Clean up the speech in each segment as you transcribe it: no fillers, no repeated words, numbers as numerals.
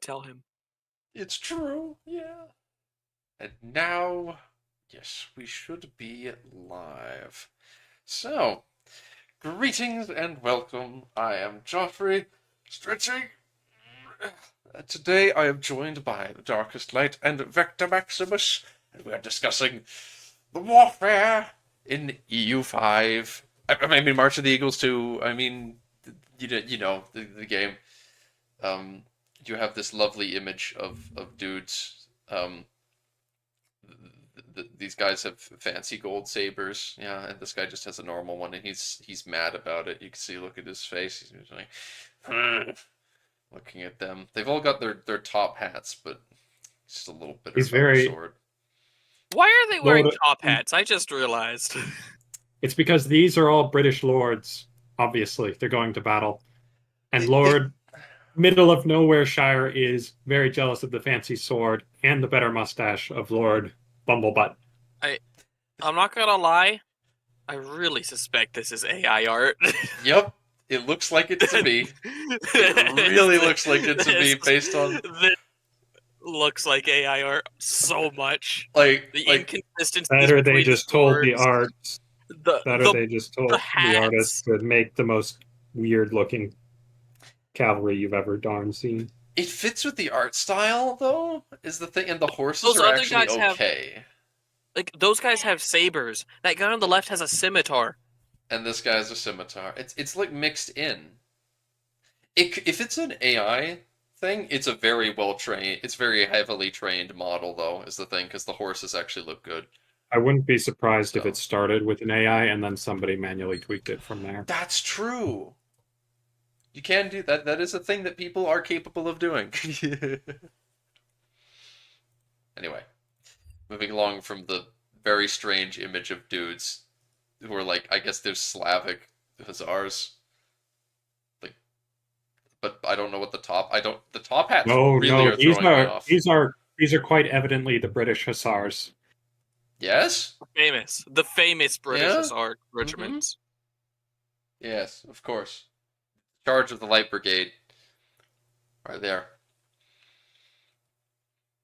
tell him. It's true, yeah. And now, yes, we should be live. So, greetings and welcome. I am Joffrey, stretching. Today I am joined by the Darkest Light and Vector Maximus, and we are discussing the warfare in EU5. I mean, March of the Eagles 2. I mean, the game. Um, you have this lovely image of dudes. These guys have fancy gold sabers, yeah, and this guy just has a normal one, and he's mad about it. You can see, look at his face. He's like, looking at them. They've all got their top hats, but he's just a little bitter He's about their very sword. Why are they wearing Lord- top hats? I just realized. It's because these are all British lords. Obviously, they're going to battle, and Lord Middle of Nowhere Shire is very jealous of the fancy sword and the better mustache of Lord Bumblebutt. I'm not gonna lie. I really suspect this is AI art. Yep, it looks like it to me. It really looks like it to me based on. This looks like AI art so much. Like, The inconsistency. Better they just told the artists. The They just told the hats. artists to make the most weird-looking cavalry you've ever darn seen. it fits with the art style, though, is the thing, and the horses Those are other actually guys have- okay. Like those guys have sabers. That guy on the left has a scimitar. And this guy's a scimitar. It's like mixed in. If it's an AI thing, it's a very well trained. It's very heavily trained model, though, is the thing, because the horses actually look good. I wouldn't be surprised if So. it started with an AI and then somebody manually tweaked it from there. That's true. You can do that. That is a thing that people are capable of doing. Anyway, moving along from the very strange image of dudes who are like, I guess they're Slavic hussars. Like, but I don't know what the top. The top hats really are throwing me off. These are quite evidently the British hussars. Yes. The famous British Yeah? Hussar regiments. Yes, of course. Charge of the Light Brigade. Right there.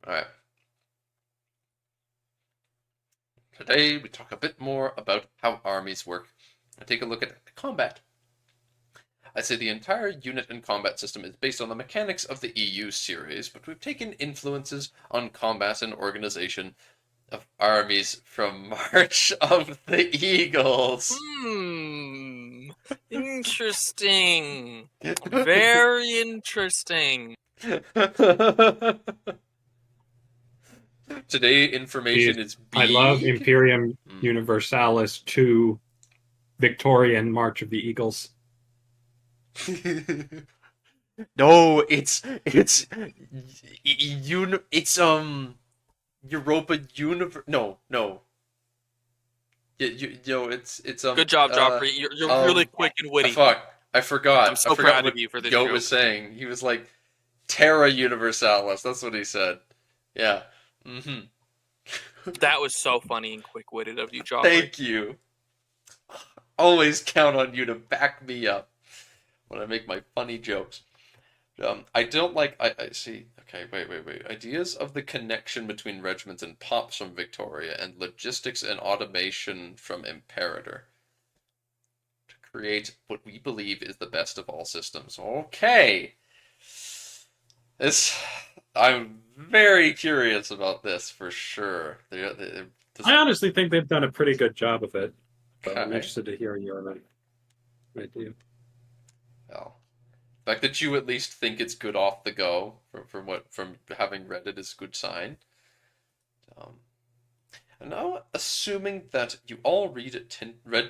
Alright. Today we talk a bit more about how armies work and take a look at combat. I'd say the entire unit and combat system is based on the mechanics of the EU series, but we've taken influences on combat and organization of armies from March of the Eagles. Interesting. Very interesting. Today, information is big. I love Imperium Universalis to Victorian March of the Eagles. No, it's Europa Universe. No. It's Good job, Joffrey. You're really quick and witty. Fuck, I forgot. I'm so proud of you for this Goat joke. was saying. He was like, Terra Universalis. That's what he said. Yeah. That was so funny and quick-witted of you, Joffrey. Thank you. Always count on you to back me up when I make my funny jokes. I don't like. I see. Okay, wait. Ideas of the connection between regiments and pops from Victoria and logistics and automation from Imperator to create what we believe is the best of all systems. Okay. I'm very curious about this for sure. I honestly think they've done a pretty good job of it. But I'm Okay. interested to hear your idea. Well, the fact that you at least think it's good off the go from having read it is a good sign. And now, assuming that you all read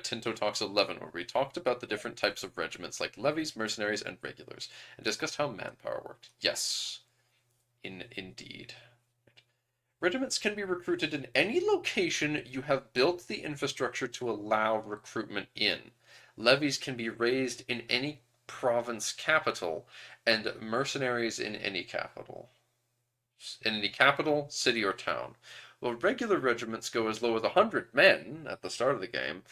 Tinto Talks 11, where we talked about the different types of regiments like levies, mercenaries, and regulars, and discussed how manpower worked. Yes, indeed. Regiments can be recruited in any location you have built the infrastructure to allow recruitment in. Levies can be raised in any province capital, and mercenaries in any capital. In any capital, city, or town. While regular regiments go as low as 100 men at the start of the game,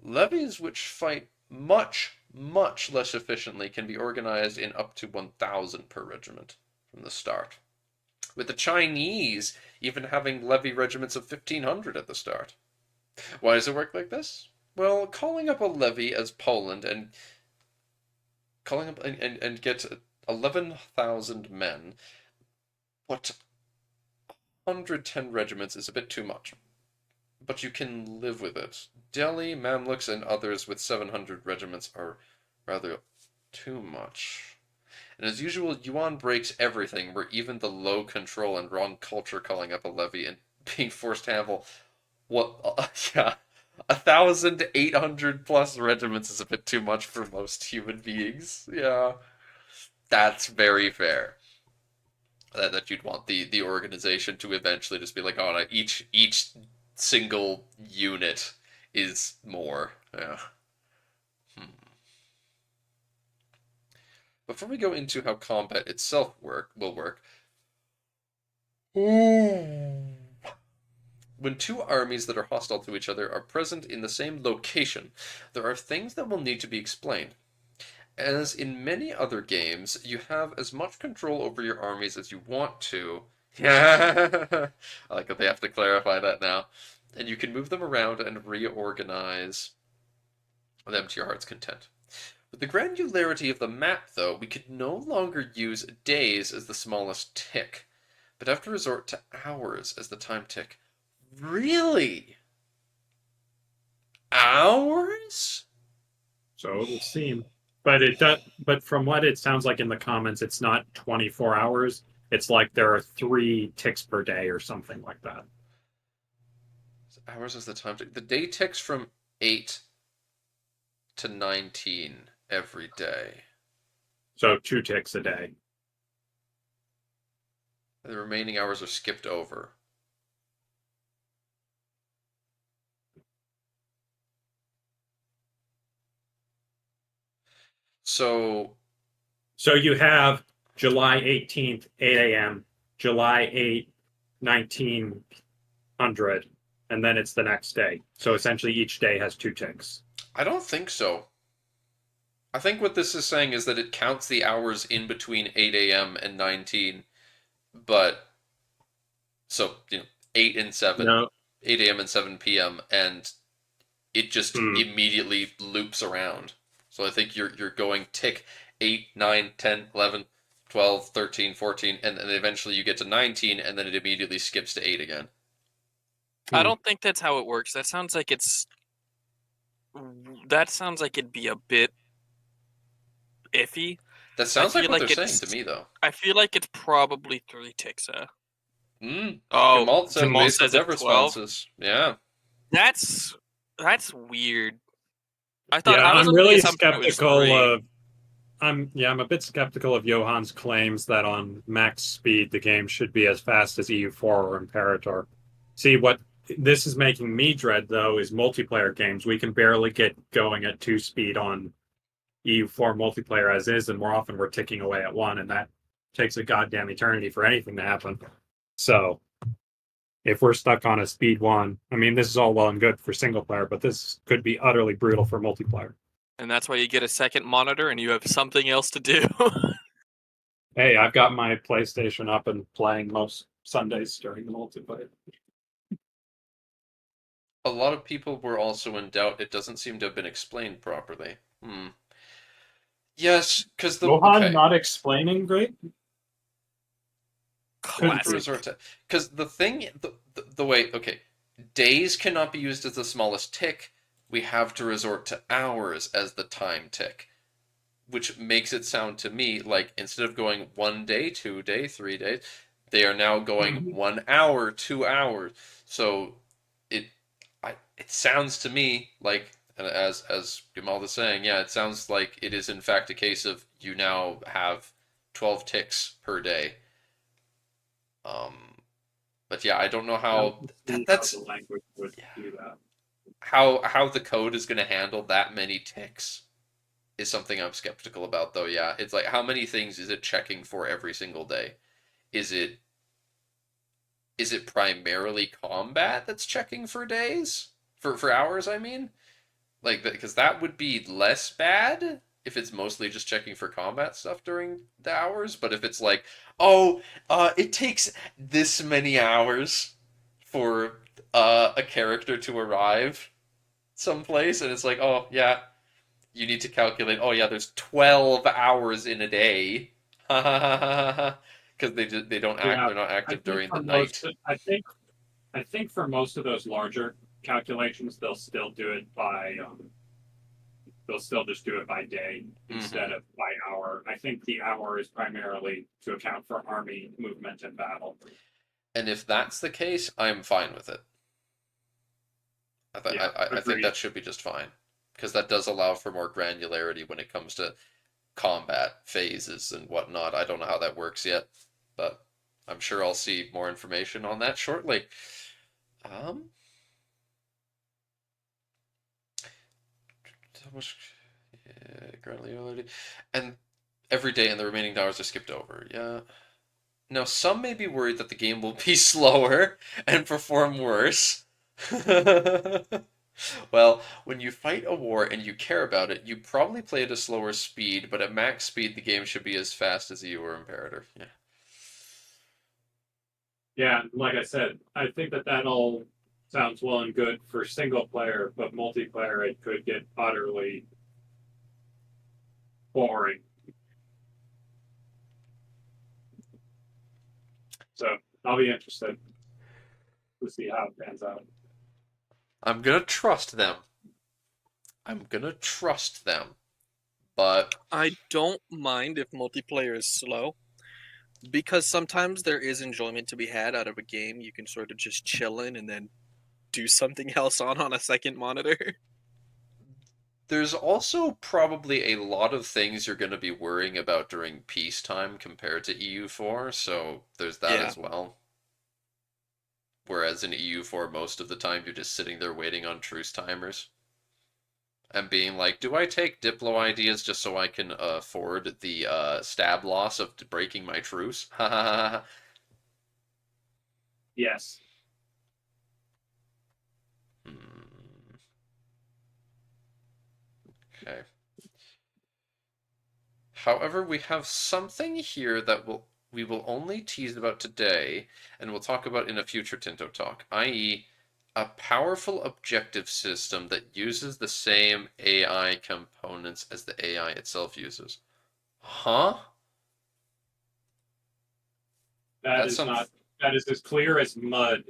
levies which fight much less efficiently can be organized in up to 1,000 per regiment. from the start. With the Chinese even having levy regiments of 1,500 at the start. Why does it work like this? Well, calling up a levy as Poland and calling up and get 11,000 men, what 110 regiments is a bit too much. But you can live with it. Delhi, Mamluks, and others with 700 regiments are rather too much. And as usual, Yuan breaks everything, where even the low control and wrong culture calling up a levy and being forced to handle yeah, 1,800 plus regiments is a bit too much for most human beings. Yeah, that's very fair. That you'd want the organization to eventually just be like, oh, no, each single unit is more. Yeah. Before we go into how combat itself will work, when two armies that are hostile to each other are present in the same location, there are things that will need to be explained. As in many other games, you have as much control over your armies as you want to. I like that they have to clarify that now. And you can move them around and reorganize them to your heart's content. With the granularity of the map, though, we could no longer use days as the smallest tick, but have to resort to hours as the time tick. Really? Hours? So it would seem. But it does. But from what it sounds like in the comments, it's not 24 hours. It's like there are 3 ticks per day or something like that. Hours is the time tick. The day ticks from 8 to 19 every day. So 2 ticks a day. The remaining hours are skipped over. So you have July 18th, 8 a.m., July 8th, 1900, and then it's the next day. So essentially each day has 2 ticks. I don't think so. I think what this is saying is that it counts the hours in between 8 a.m. and 19, but so 8 and 7, No. 8 a.m. and 7 p.m. and it just immediately loops around. So I think you're going tick 8, 9, 10, 11, 12, 13, 14, and then eventually you get to 19, and then it immediately skips to 8 again. I don't think that's how it works. That sounds like it'd be a bit iffy. That sounds like what they're saying to me, though. I feel like it's probably 3 ticks. Oh, Jamal says Jamal based on says their it's 12. responses. Yeah. That's weird. I thought Yeah, I was I'm under the really assumption it was skeptical 3. of. I'm a bit skeptical of Johan's claims that on max speed the game should be as fast as EU4 or Imperator. See, what this is making me dread though is multiplayer games. We can barely get going at 2 speed on EU4 multiplayer as is, and more often we're ticking away at 1, and that takes a goddamn eternity for anything to happen. So if we're stuck on a speed 1, I mean, this is all well and good for single player, but this could be utterly brutal for multiplayer. And that's why you get a second monitor and you have something else to do. Hey, I've got my PlayStation up and playing most Sundays during the multiplayer. A lot of people were also in doubt. It doesn't seem to have been explained properly. Yes, because Johan not explaining great. Classic. Because the thing, the way, days cannot be used as the smallest tick. We have to resort to hours as the time tick, which makes it sound to me like instead of going 1 day, 2 day, 3 days, they are now going 1 hour, 2 hours. So it sounds to me like, and as Gamal is saying, yeah, it sounds like it is in fact a case of you now have 12 ticks per day. But yeah, I don't know how that's how the language would do that. How the code is going to handle that many ticks is something I'm skeptical about, though. Yeah, it's like how many things is it checking for every single day? Is it primarily combat that's checking for days? For hours, I mean? Like, because that would be less bad, if it's mostly just checking for combat stuff during the hours, but if it's like, oh, it takes this many hours for a character to arrive someplace, and it's like, oh yeah, you need to calculate. Oh yeah, there's 12 hours in a day, because they don't act. Yeah, They're not I active think during the for most, night. I think for most of those larger calculations, they'll still just do it by day instead Hmm. of by hour. I think the hour is primarily to account for army movement and battle. And if that's the case, I'm fine with it. Yeah, I think agreed. that should be just fine, because that does allow for more granularity when it comes to combat phases and whatnot. I don't know how that works yet, but I'm sure I'll see more information on that shortly. Um, how much? Yeah, granularity, and every day and the remaining hours are skipped over. Yeah. Now, some may be worried that the game will be slower and perform worse. Well, when you fight a war and you care about it, you probably play at a slower speed, but at max speed, the game should be as fast as you or Imperator. Yeah. Yeah, like I said, I think that all sounds well and good for single player, but multiplayer it could get utterly boring. So I'll be interested to see how it pans out. I'm gonna trust them. I'm gonna trust them. But I don't mind if multiplayer is slow because sometimes there is enjoyment to be had out of a game. You can sort of just chill in and then do something else on a second monitor. there's also probably a lot of things you're going to be worrying about during peacetime compared to EU4, so there's that Yeah. as well. Whereas in EU4, most of the time you're just sitting there waiting on truce timers and being like, do I take Diplo ideas just so I can afford the stab loss of breaking my truce? Ha ha ha ha. Yes. Hmm, okay. However, we have something here that we will only tease about today and we'll talk about in a future Tinto talk, i.e., a powerful objective system that uses the same AI components as the AI itself uses. Huh? That That's is some. not that is as clear as mud.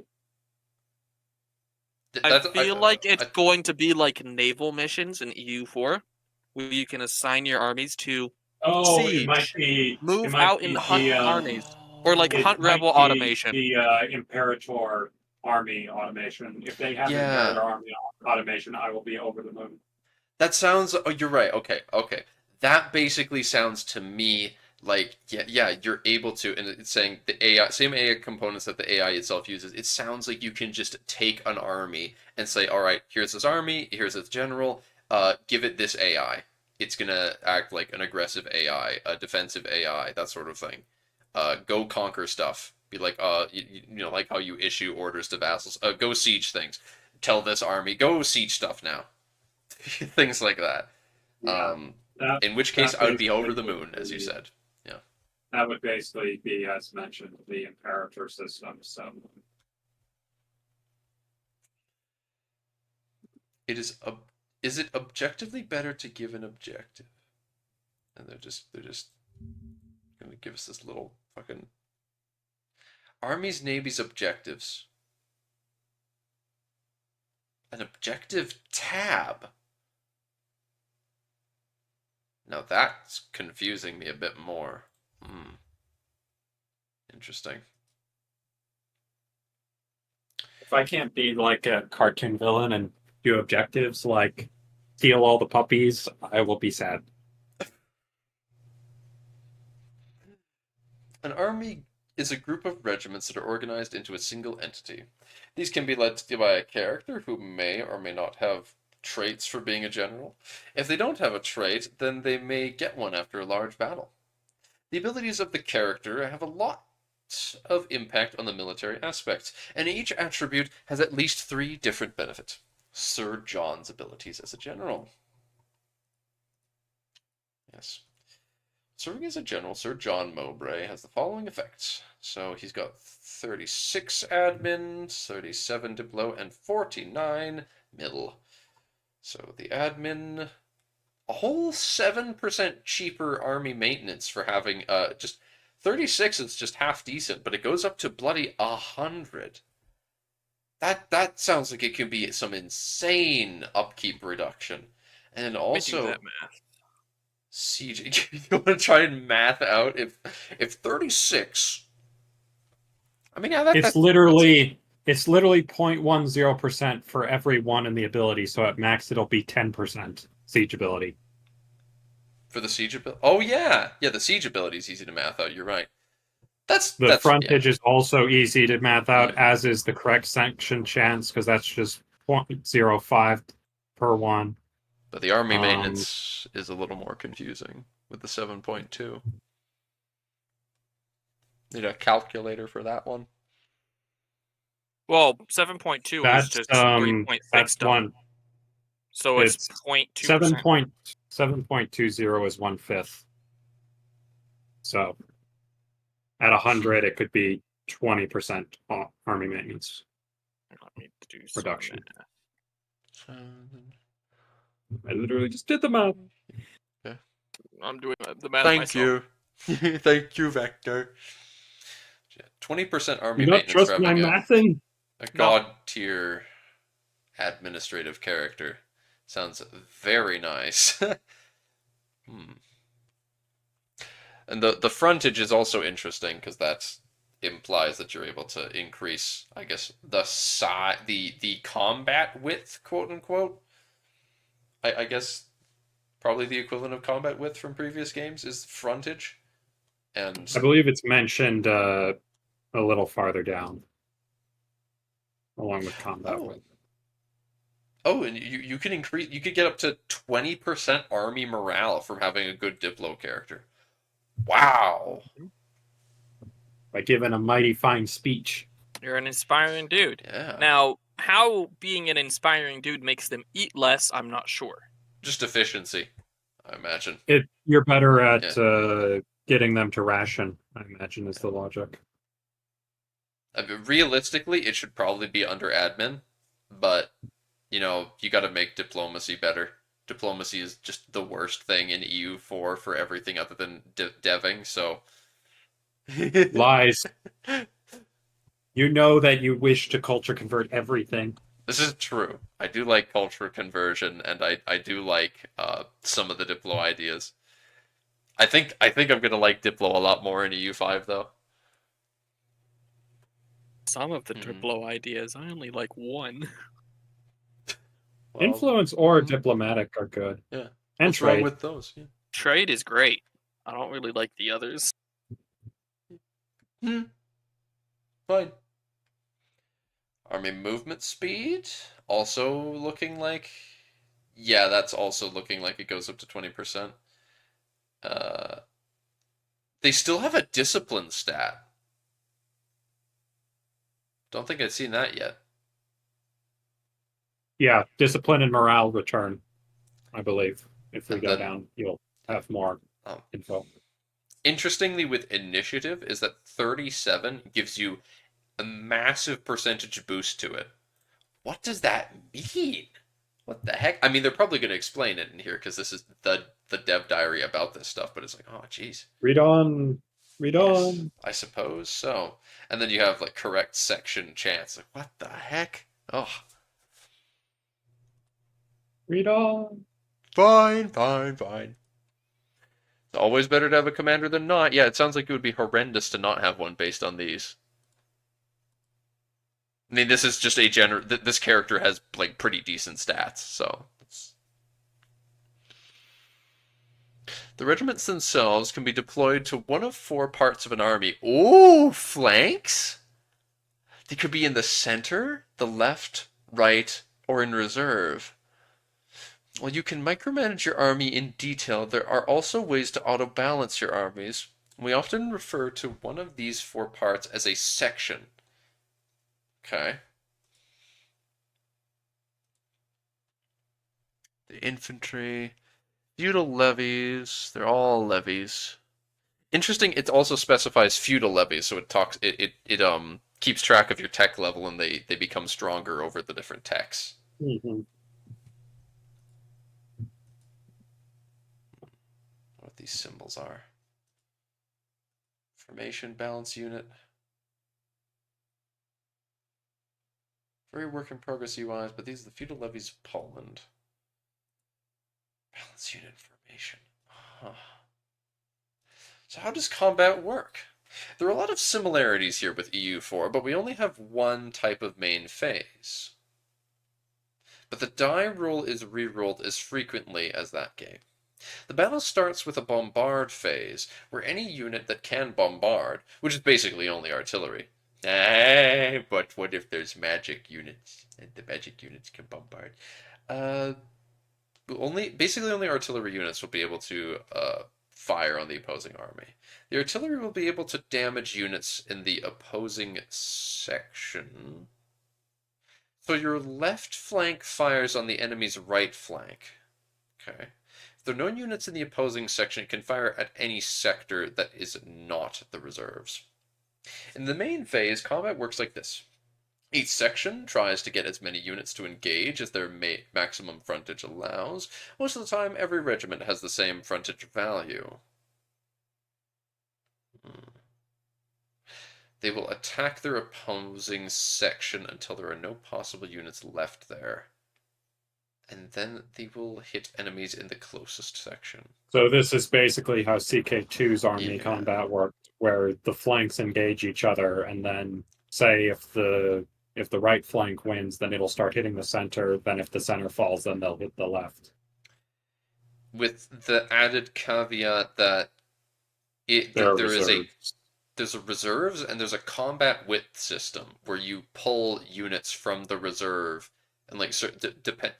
I That's feel like it's I going to be like naval missions in EU4, where you can assign your armies to Oh, siege, it move might out and be hunt armies, or like it hunt Oh. rebel might be automation. the Imperator army automation. If they have Imperator Yeah. army automation, I will be over the moon. That sounds. Oh, you're right. Okay, okay. That basically sounds to me like yeah, yeah. You're able to, and it's saying the AI, same AI components that the AI itself uses. It sounds like you can just take an army and say, all right, here's this army, here's its general. Give it this AI. It's gonna act like an aggressive AI, a defensive AI, that sort of thing. Go conquer stuff. Be like, you know, like how you issue orders to vassals. Go siege things. Tell this army, go siege stuff now. Things like that. Yeah, Um, that in which case, that I would be over basically the would moon, as you be said. Yeah, that would basically be, as mentioned, the Imperator system. So it is. Is it objectively better to give an objective? And they're just gonna give us this little fucking armies, navies objectives. An objective tab. Now that's confusing me a bit more. Hmm. Interesting. if I can't be like a cartoon villain and do objectives like steal all the puppies, I will be sad. An army is a group of regiments that are organized into a single entity. These can be led by a character who may or may not have traits for being a general. If they don't have a trait, then they may get one after a large battle. The abilities of the character have a lot of impact on the military aspects, and each attribute has at least 3 different benefits. Sir John's abilities as a general. Yes. Serving as a general, Sir John Mowbray has the following effects. So he's got 36 admin, 37 diplo, and 49 middle. So the admin, a whole 7% cheaper army maintenance for having just 36 is just half decent, but it goes up to bloody 100. That sounds like it could be some insane upkeep reduction. And Let me do also that math. CJ, you want to try and math out if 36. I mean, yeah, It's literally 0.10% for every one in the ability, so at max it'll be 10% siege ability. for the siege ability. Oh yeah, yeah, the siege ability is easy to math out. You're right. The That's frontage is also easy to math out, Yeah. as is the correct section chance, because that's just 0.05 per one. But the army maintenance is a little more confusing with the 7.2. Need a calculator for that one. Well, 7.2 is That's just 3.6 that's double. one. So it's 0.2%. 7.20 is 1/5. So at 100, it could be 20% army maintenance Let me do some reduction. math. I literally just did the math. I'm doing the math Thank myself. you. Thank you, Vector. 20% army You don't maintenance for trust my having mathing? a god tier administrative character. Sounds very nice. And the frontage is also interesting because that implies that you're able to increase, I guess, the combat width, quote unquote. I guess probably the equivalent of combat width from previous games is frontage. And I believe it's mentioned a little farther down, along with combat width. Oh, and you can increase, you could get up to 20% army morale from having a good Diplo character. Wow. By giving a mighty fine speech. You're an inspiring dude. Yeah. Now, how being an inspiring dude makes them eat less, I'm not sure. Just efficiency, I imagine. You're better at getting them to ration, I imagine, is the logic. I mean, realistically, it should probably be under admin, but you got to make diplomacy better. Diplomacy is just the worst thing in EU4 for everything other than deving. So lies. You know that you wish to culture convert everything. This is true. I do like culture conversion, and I do like some of the Diplo ideas. I think I'm gonna like Diplo a lot more in EU5 though. Some of the Diplo ideas, I only like one. Well, influence or diplomatic are good. Yeah. And what's trade. wrong with those? Yeah. Trade is great. I don't really like the others. Fine. Army movement speed also looking like, yeah, that's also looking like it goes up to 20%. They still have a discipline stat. Don't think I've seen that yet. Yeah, discipline and morale return, I believe. If we go down, you'll have more info. Interestingly, with initiative, is that 37 gives you a massive percentage boost to it. What does that mean? What the heck? I mean, they're probably going to explain it in here because this is the dev diary about this stuff, but it's like, oh, geez. Read on. Read on. I suppose so. And then you have like correct section chance. Like, what the heck? Oh. Read on. Fine. It's always better to have a commander than not. Yeah, it sounds like it would be horrendous to not have one based on these. I mean, this is just a this character has like pretty decent stats, so. The regiments themselves can be deployed to one of 4 parts of an army. Ooh, flanks? They could be in the center, the left, right, or in reserve. While you can micromanage your army in detail, there are also ways to auto-balance your armies. We often refer to one of these 4 parts as a section. Okay. The infantry. Feudal levies. They're all levies. Interesting. It also specifies feudal levies, so it keeps track of your tech level, and they become stronger over the different techs. Mhm. What these symbols are. Formation balance unit. Very work in progress UIs, but these are the feudal levies of Poland. Balance unit formation. Huh. So how does combat work? There are a lot of similarities here with EU4, but we only have one type of main phase. But the die roll is rerolled as frequently as that game. The battle starts with a bombard phase, where any unit that can bombard, which is basically only artillery. But what if there's magic units, and the magic units can bombard? Uh, basically only artillery units will be able to fire on the opposing army. The artillery will be able to damage units in the opposing section. So your left flank fires on the enemy's right flank. Okay. If there are no units in the opposing section, it can fire at any sector that is not the reserves. In the main phase, combat works like this. Each section tries to get as many units to engage as their maximum frontage allows. Most of the time, every regiment has the same frontage value. They will attack their opposing section until there are no possible units left there. And then they will hit enemies in the closest section. So this is basically how CK2's army Yeah. combat worked, where the flanks engage each other, and then say if the right flank wins, then it'll start hitting the center. Then if the center falls, then they'll hit the left. With the added caveat that There are there is reserves. there's a reserves and there's a combat width system where you pull units from the reserve and like so, depend.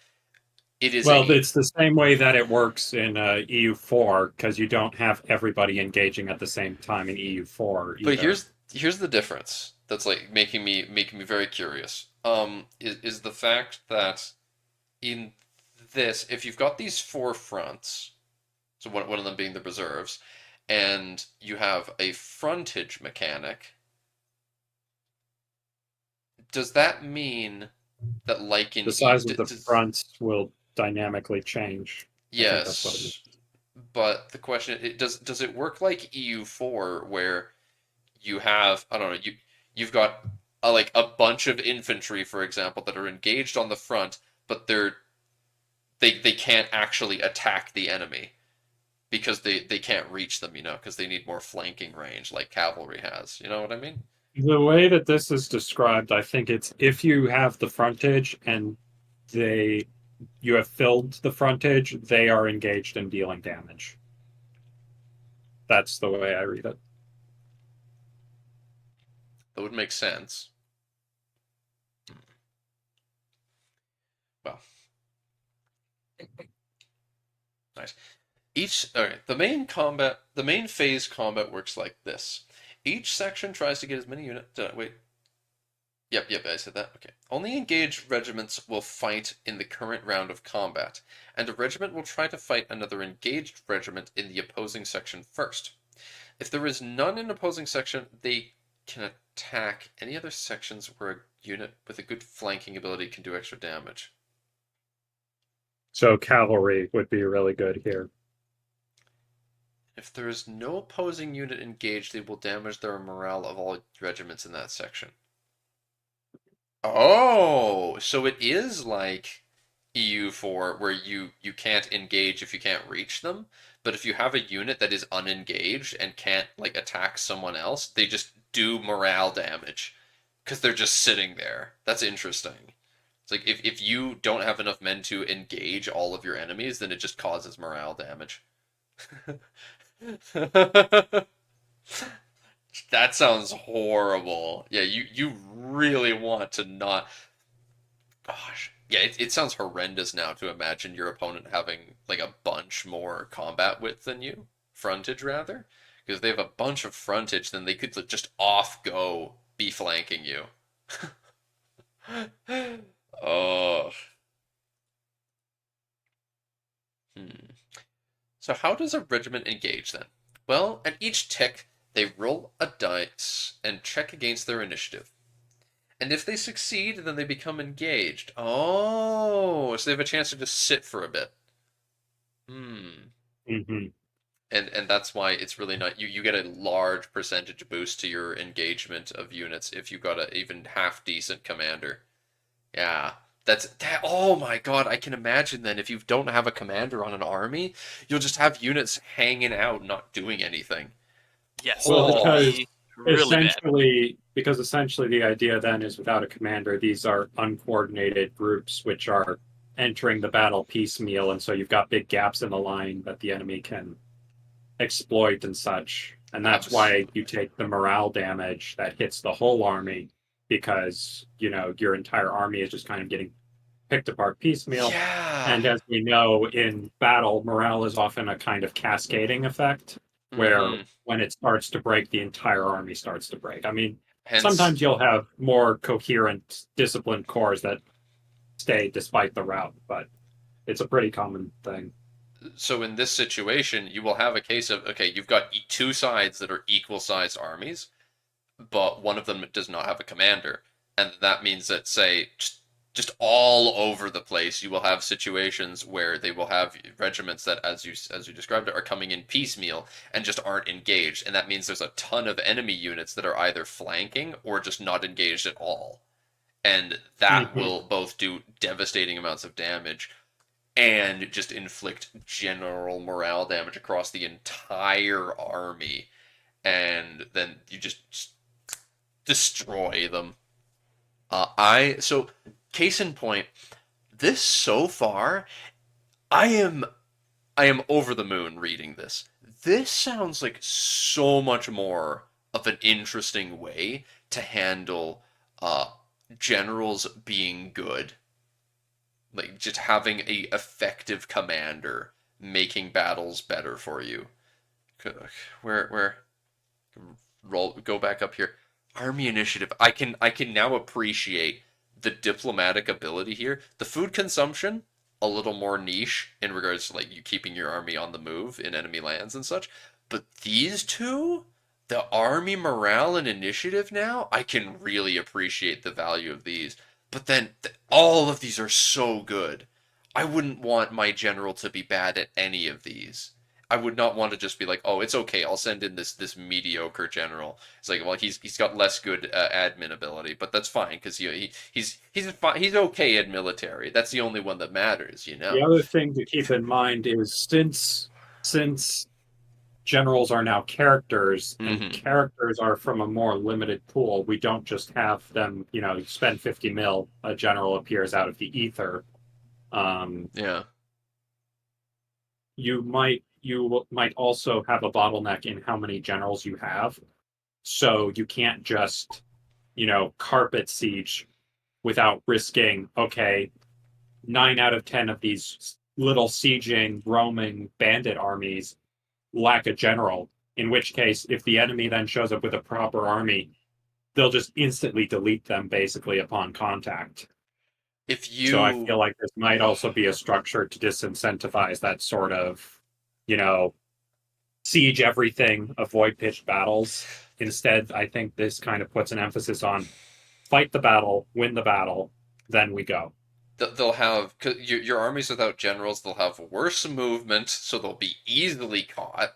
It is Well, a it's the same way that it works in EU4 because you don't have everybody engaging at the same time in EU4 but either. here's the difference that's like making me very curious. Is the fact that in this, if you've got these four fronts, so one of them being the reserves, and you have a frontage mechanic, does that mean that like in The size of the fronts will dynamically change. I think that's what it yes, means. but the question does it work like EU4 where you have I don't know you've got like a bunch of infantry for example that are engaged on the front but they can't actually attack the enemy because they can't reach them, because they need more flanking range like cavalry has. You know what I mean? The way that this is described, I think it's if you have the frontage and they you have filled the frontage, they are engaged in dealing damage. That's the way I read it. That would make sense. Well, nice. The main phase combat works like this. Each section tries to get as many units. Wait. Yep, I said that. Okay. Only engaged regiments will fight in the current round of combat, and a regiment will try to fight another engaged regiment in the opposing section first. If there is none in opposing section, they can attack any other sections where a unit with a good flanking ability can do extra damage. So cavalry would be really good here. If there is no opposing unit engaged, they will damage their morale of all regiments in that section. Oh, so it is like EU4 where you can't engage if you can't reach them, but if you have a unit that is unengaged and can't like attack someone else, they just do morale damage because they're just sitting there. That's interesting. It's like if you don't have enough men to engage all of your enemies, then it just causes morale damage. That sounds horrible. Yeah, you really want to not. Gosh, yeah, it sounds horrendous now to imagine your opponent having like a bunch more combat width than you, frontage rather, because if they have a bunch of frontage, then they could just off go be flanking you. Oh, hmm. So how does a regiment engage then? Well, at each tick, they roll a dice and check against their initiative. And if they succeed, then they become engaged. Oh, so they have a chance to just sit for a bit. Hmm. Hmm. And that's why it's really not you get a large percentage boost to your engagement of units if you got a even half decent commander. Yeah. That's that. Oh my God, I can imagine then if you don't have a commander on an army, you'll just have units hanging out not doing anything. Yes, Well, that would Oh. because be really bad. essentially the idea then is without a commander, these are uncoordinated groups which are entering the battle piecemeal, and so you've got big gaps in the line that the enemy can exploit and such. And that's Abs- why you take the morale damage that hits the whole army because, your entire army is just kind of getting picked apart piecemeal. Yeah. And as we know, in battle, morale is often a kind of cascading effect where Mm-hmm. when it starts to break, the entire army starts to break. I mean, Hence, sometimes you'll have more coherent, disciplined cores that stay despite the rout, but it's a pretty common thing. so in this situation, you will have a case of okay, you've got two sides that are equal sized armies, but one of them does not have a commander, and that means that say just all over the place, you will have situations where they will have regiments that, as you described it, are coming in piecemeal and just aren't engaged, and that means there's a ton of enemy units that are either flanking or just not engaged at all, and that Hmm. will both do devastating amounts of damage and just inflict general morale damage across the entire army, and then you just destroy them. So case in point, this so far, I am I am over the moon reading this. This sounds like so much more of an interesting way to handle generals being good, like just having a effective commander making battles better for you. Where roll go back up here. Army initiative. I can now appreciate the diplomatic ability here. The food consumption a little more niche in regards to like you keeping your army on the move in enemy lands and such. But these two, the army morale and initiative now, I can really appreciate the value of these. But then all of these are so good. I wouldn't want my general to be bad at any of these. I would not want to just be like, oh, it's okay. I'll send in this mediocre general. It's like, well, he's got less good admin ability, but that's fine because he's okay at military. That's the only one that matters, you The know. other thing to keep in mind is since generals are now characters and Mm-hmm. characters are from a more limited pool, we don't just have them, spend 50 mil, a general appears out of the ether. Um, Yeah. you might also have a bottleneck in how many generals you have. So you can't just, carpet siege without risking, okay, 9 out of 10 of these little sieging, roaming bandit armies lack a general. In which case, if the enemy then shows up with a proper army, they'll just instantly delete them basically upon contact. If So I you feel like this might also be a structure to disincentivize that sort of, you know, siege everything, avoid pitched battles. Instead, I think this kind of puts an emphasis on fight the battle, win the battle, then we go. they'll have your armies without generals. They'll have worse movement, so they'll be easily caught.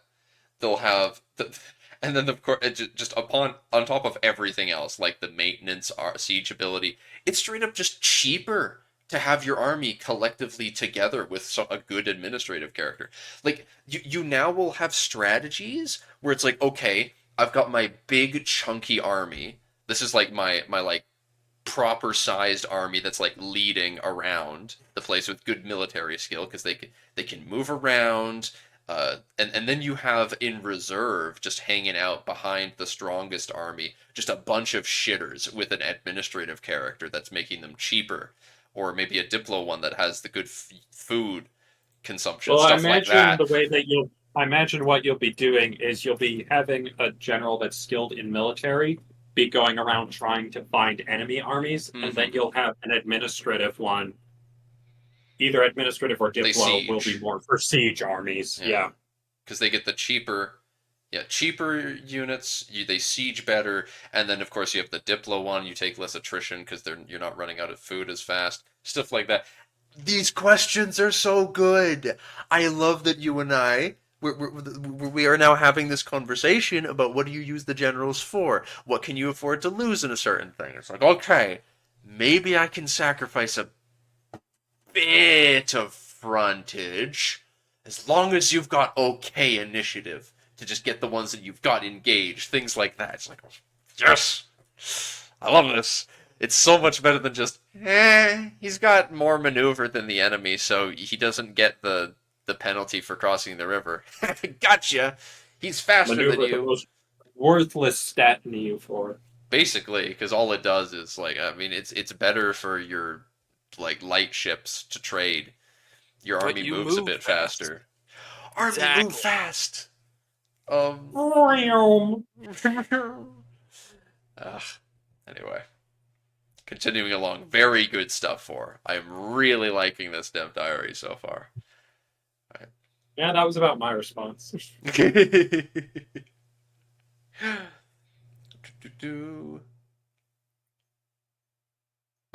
They'll have and then of course just upon on top of everything else like the maintenance siege ability, it's straight up just cheaper to have your army collectively together with a good administrative character. Like you now will have strategies where it's like, okay, I've got my big chunky army. This is like my like proper sized army that's like leading around the place with good military skill because they can move around, and then you have in reserve just hanging out behind the strongest army just a bunch of shitters with an administrative character that's making them cheaper, or maybe a diplo one that has the good food consumption, Well, I stuff like imagine that. the way that you'll, I imagine what you'll be doing is you'll be having a general that's skilled in military be going around trying to find enemy armies, and then Hmm. you'll have an administrative one, either administrative or They diplo, will be siege. more for siege armies. Yeah. Yeah. because they get the cheaper, yeah, cheaper units. They siege better, and then of course you have the Diplo one. You take less attrition because you're not running out of food as fast. Stuff like that. These questions are so good. I love that you and I we are now having this conversation about what do you use the generals for? What can you afford to lose in a certain thing? It's like, okay, maybe I can sacrifice a bit of frontage as long as you've got okay initiative to just get the ones that you've got engaged, things like that. It's like, yes, I love this. It's so much better than just, he's got more maneuver than the enemy, so he doesn't get the penalty for crossing the river. Gotcha. He's faster Maneuver, than the you. most worthless stat in the EU4. Basically, because all it does is like, I mean, it's better for your like light ships to trade. Your But army you moves a move bit fast. faster. Army Exactly. move fast. Um. Vroom. Ugh. Anyway, continuing along, very good stuff for. I'm really liking this dev diary so far. Yeah, that was about my response.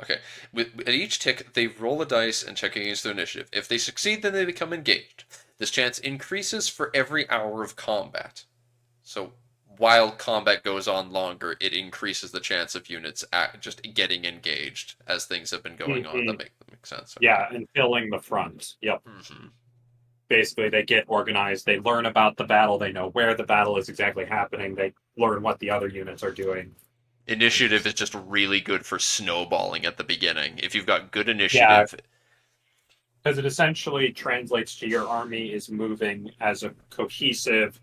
Okay, at each tick, they roll a dice and check against their initiative. If they succeed, then they become engaged. This chance increases for every hour of combat. So while combat goes on longer, it increases the chance of units just getting engaged as things have been going on. That makes sense. Okay. Yeah, and filling the front. Yep. Mm-hmm. Basically, they get organized. They learn about the battle. They know where the battle is exactly happening. They learn what the other units are doing. Initiative is just really good for snowballing at the beginning. If you've got good Yeah, initiative, because it essentially translates to your army is moving as a cohesive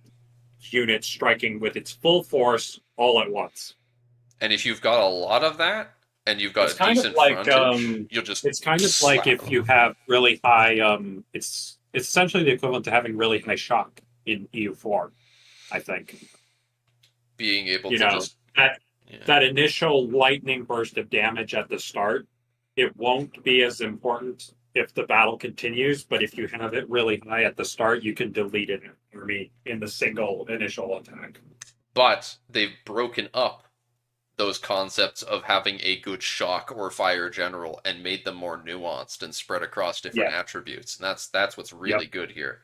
unit striking with its full force all at once. and if you've got a lot of that, and you've got It's a kind of decent like frontage, you'll just it's kind of like slap if them. you have really high it's essentially the equivalent to having really high shock in EU4, I think. Being able You to know, just, that yeah. that initial lightning burst of damage at the start, it won't be as important if the battle continues, but if you have it really high at the start, you can delete an army in the single initial attack. But they've broken up those concepts of having a good shock or fire general and made them more nuanced and spread across different Yeah. attributes. And that's what's really Yep. good here.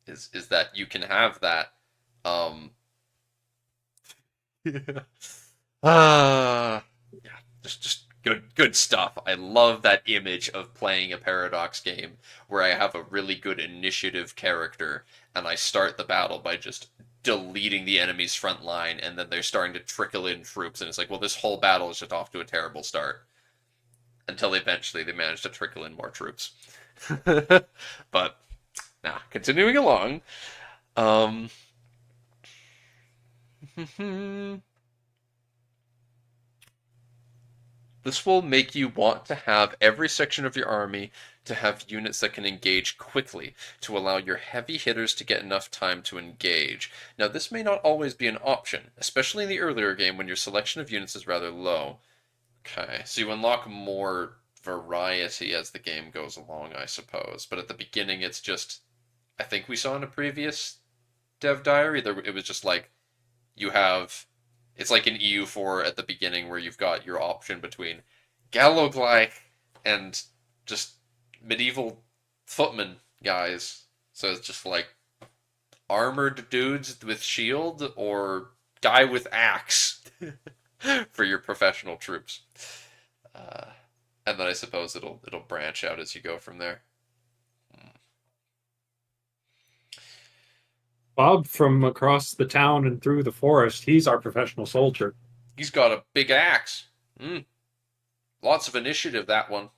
Is that you can have that um yeah, just good stuff. I love that image of playing a Paradox game where I have a really good initiative character and I start the battle by just deleting the enemy's front line, and then they're starting to trickle in troops, and it's like, well, this whole battle is just off to a terrible start until eventually they manage to trickle in more troops. But now, continuing along, um, this will make you want to have every section of your army to have units that can engage quickly to allow your heavy hitters to get enough time to engage. Now, this may not always be an option, especially in the earlier game when your selection of units is rather low. Okay, so you unlock more variety as the game goes along, I suppose. But at the beginning, it's just, I think we saw in a previous dev diary, it was just like, you have, it's like an EU4 at the beginning where you've got your option between Galloglyke and just medieval footman guys. So it's just like armored dudes with shield or guy with axe for your professional troops. And then I suppose it'll branch out as you go from there. Bob from across the town and through the forest, he's our professional soldier. He's got a big axe. Lots of initiative, that one.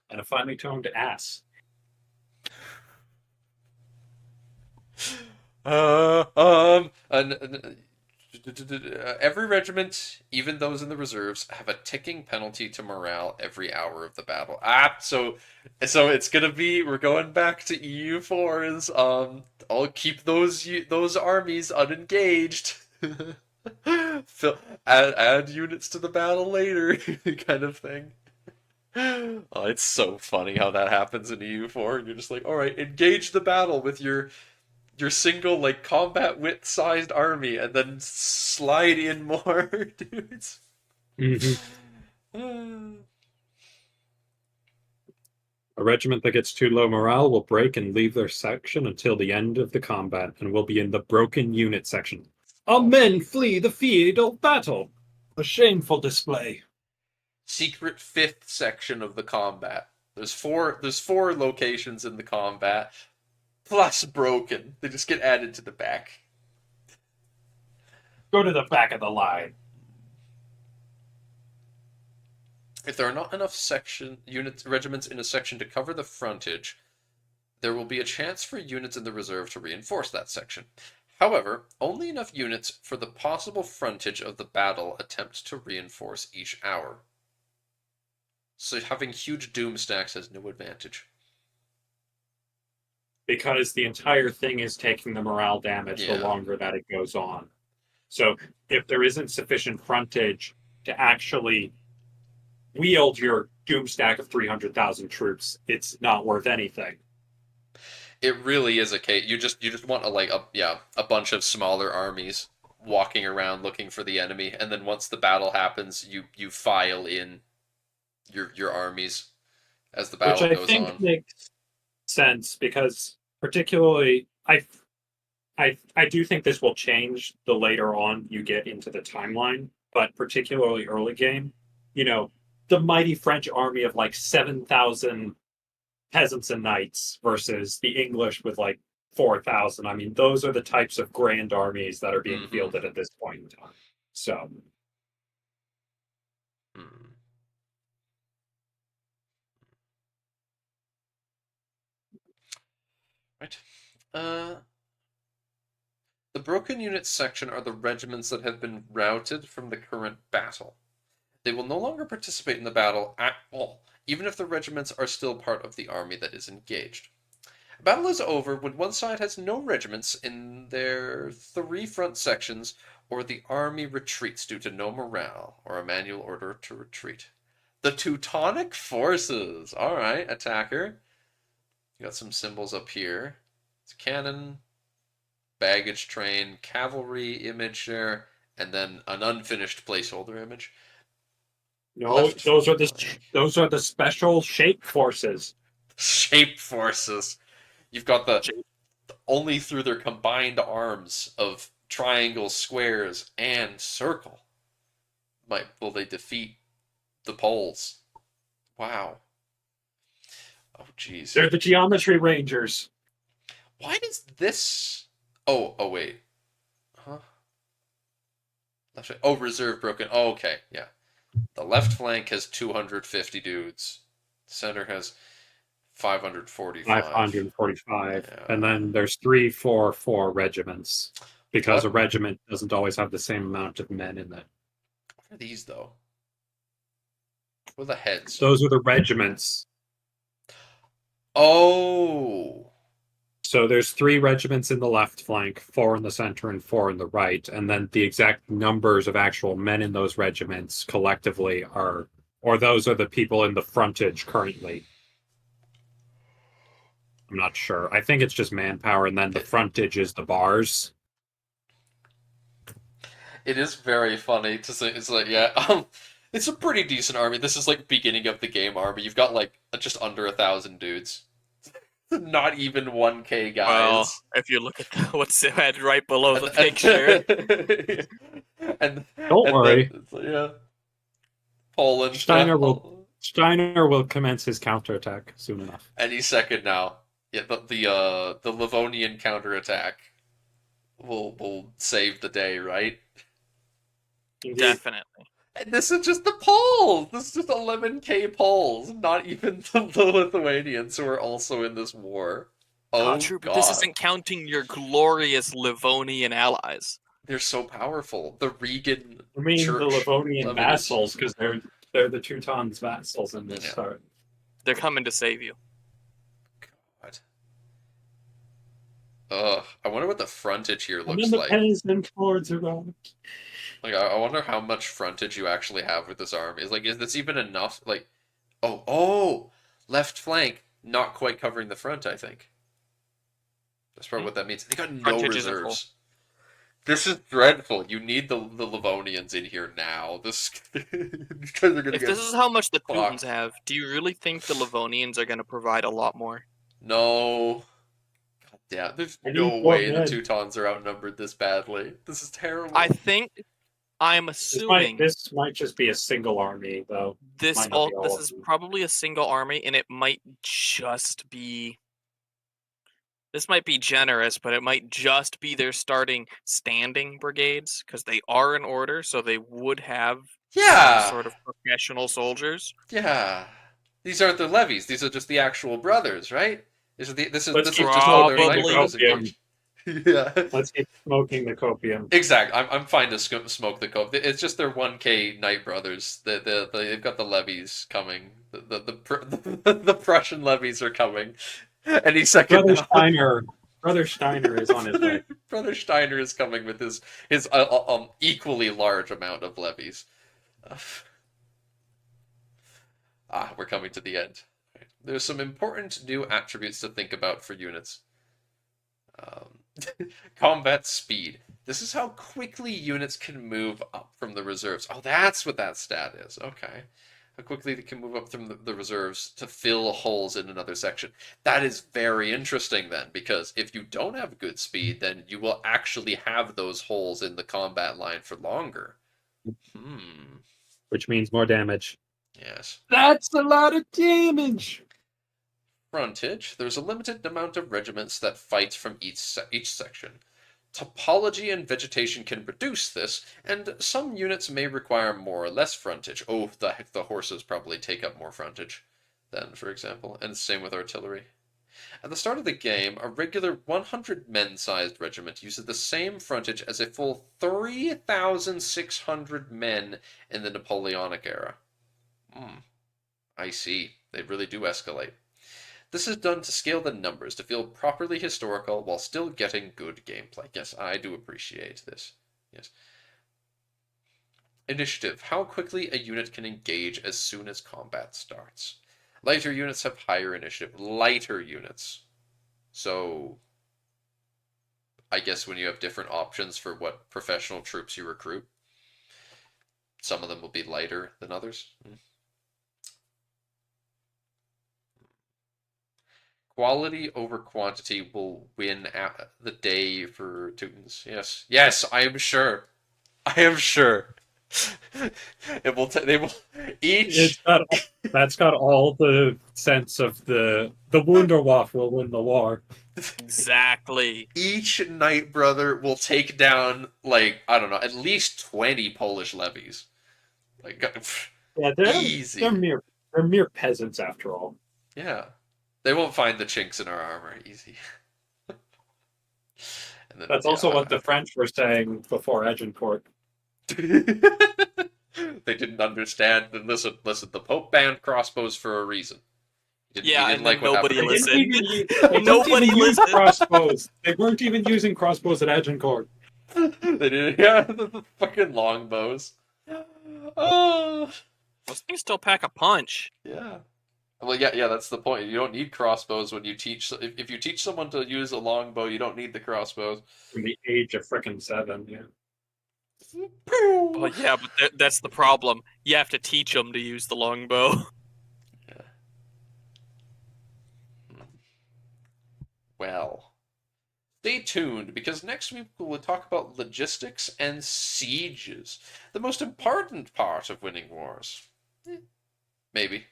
And a finely toned ass. Every regiment, even those in the reserves, have a ticking penalty to morale every hour of the battle. So it's gonna be, we're going back to EU4's. I'll keep those armies unengaged. Add units to the battle later, kind of thing. Oh, it's so funny how that happens in EU4. And you're just like, all right, engage the battle with your your single like combat width-sized army, and then slide in more dudes. Mhm. A regiment that gets too low morale will break and leave their section until the end of the combat and will be in the broken unit section. Our men flee the field of battle. A shameful display. Secret fifth section of the combat. There's four locations in the combat, plus broken. They just get added to the back. Go to the back of the line. If there are not enough regiments in a section to cover the frontage, there will be a chance for units in the reserve to reinforce that section. However, only enough units for the possible frontage of the battle attempt to reinforce each hour. So having huge doom stacks has no advantage. Because the entire thing is taking the morale damage the Yeah. longer that it goes on. So if there isn't sufficient frontage to actually wield your doom stack of 300,000 troops, it's not worth anything. It really is a case. You just want a bunch of smaller armies walking around looking for the enemy, and then once the battle happens, you file in your armies as the Which battle I goes think on. makes sense because particularly I do think this will change the later on you get into the timeline, but particularly early game, the mighty French army of like 7,000 peasants and knights versus the English with like 4,000. I mean, those are the types of grand armies that are being fielded at this point in time. So, Hmm. Right. The broken units section are the regiments that have been routed from the current battle. They will no longer participate in the battle at all, even if the regiments are still part of the army that is engaged. Battle is over when one side has no regiments in their three front sections, or the army retreats due to no morale or a manual order to retreat. The Teutonic Forces. All right, attacker. You got some symbols up here. It's cannon, baggage train, cavalry image there, and then an unfinished placeholder image. no, those are the special shape forces. Shape forces. You've got the only through their combined arms of triangles, squares, and circle will they defeat the poles. Wow. Oh, jeez. They're the geometry rangers. Why does this... Oh, wait. Huh? Oh, reserve broken. Oh, okay, yeah. The left flank has 250 dudes. The center has 545. 545. Yeah. And then there's 344 regiments because What? a regiment doesn't always have the same amount of men in it. What are these, though? What are the heads? Those are the regiments. Oh! So there's 3 regiments in the left flank, 4 in the center, and 4 in the right. And then the exact numbers of actual men in those regiments collectively are, or those are the people in the frontage currently. I'm not sure. I think it's just manpower, and then the frontage is the bars. It is very funny to say. It's like, yeah, it's a pretty decent army. This is like beginning of the game army. You've got like just under 1,000 dudes. Not even 1K guys. Well, if you look at what's right below the picture. and Don't worry. Yeah. Poland. Steiner will commence his counterattack soon enough. Any second now. Yeah, the Livonian counterattack will save the day, right? Indeed. Definitely. And this is just the Poles. This is just 11K Poles, not even the Lithuanians who are also in this war. Oh, true, God. but this isn't counting your glorious Livonian allies. They're so powerful. The Regan I mean, Church the Livonian Levities. vassals, because they're the Teutons' vassals in this start. They're coming to save you. God. Ugh. I wonder what the frontage here And looks then the like. peasant lords around. Like, I wonder how much frontage you actually have with this army. Is this even enough? Like, oh, left flank, not quite covering the front, I think. That's probably what that means. They got no Frontage isn't full. reserves. This is dreadful. You need the Livonians in here now. This because they're gonna If get this is how much the Teutons fucked. have, do you really think the Livonians are going to provide a lot more? No. God damn. There's I no need more way the men. Teutons are outnumbered this badly. This is terrible. I'm assuming This might just be a single army, though. this Might not be all this of is them. probably a single army, and it might just be. This might be generous, but it might just be their starting standing brigades because they are in order, so they would have some Yeah. sort of professional soldiers. Yeah. These aren't the levies. These are just the actual brothers, right? This is Let's this keep is just how their smoking the language is copium. engaged. Yeah. Let's keep smoking the copium. Exactly. I'm fine to smoke the cope. It's just their 1K Knight brothers. They've got the levies coming. The Prussian levies are coming. Any second now. Brother Steiner is on his way. Brother Steiner is coming with his equally large amount of levies. We're coming to the end. There's some important new attributes to think about for units. Combat speed. This is how quickly units can move up from the reserves. Oh, that's what that stat is. Okay. How quickly they can move up from the reserves to fill holes in another section. That is very interesting then, because if you don't have good speed, then you will actually have those holes in the combat line for longer. Which means more damage. Yes. That's a lot of damage! Frontage. There's a limited amount of regiments that fight from each section. Topology and vegetation can reduce this, and some units may require more or less frontage. Oh, the horses probably take up more frontage than, for example, and same with artillery. At the start of the game, a regular 100 men-sized regiment uses the same frontage as a full 3,600 men in the Napoleonic era. I see. They really do escalate. This is done to scale the numbers to feel properly historical while still getting good gameplay. Yes, I do appreciate this. Yes. Initiative. How quickly a unit can engage as soon as combat starts. Lighter units have higher initiative. Lighter units. So, I guess when you have different options for what professional troops you recruit, some of them will be lighter than others. Quality over quantity will win the day for Teutons. Yes, yes, I am sure. I am sure. It will. They will each. That's got all the sense of the Wunderwaffe will win the war. Exactly. Each knight brother will take down, like, I don't know, at least 20 Polish levies. Like, yeah, easy. They're mere peasants after all. Yeah. They won't find the chinks in our armor. Easy. Then, that's also what the French were saying before Agincourt. They didn't understand. And listen, the Pope banned crossbows for a reason. He didn't like nobody listened. Nobody listened. Crossbows. They weren't even using crossbows at Agincourt. They did, yeah, the fucking longbows. Oh, those things still pack a punch. Yeah. Well, yeah, that's the point. You don't need crossbows when you teach. If you teach someone to use a longbow, you don't need the crossbows. From the age of frickin' 7, yeah. Oh, yeah, but that's the problem. You have to teach them to use the longbow. Yeah. Well, stay tuned, because next week we'll talk about logistics and sieges. The most important part of winning wars. Maybe.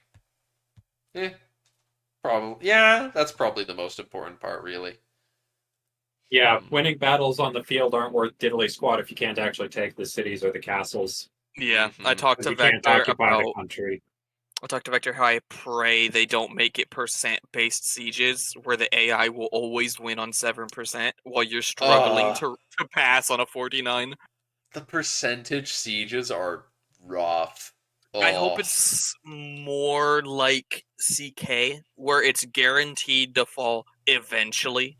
Probably. Yeah, that's probably the most important part, really. Yeah, winning battles on the field aren't worth diddly squat if you can't actually take the cities or the castles. Yeah, I talked to Vector about the country. I talked to Vector how I pray they don't make it percent-based sieges where the AI will always win on 7% while you're struggling to pass on a 49. The percentage sieges are rough. I hope it's more like CK, where it's guaranteed to fall eventually.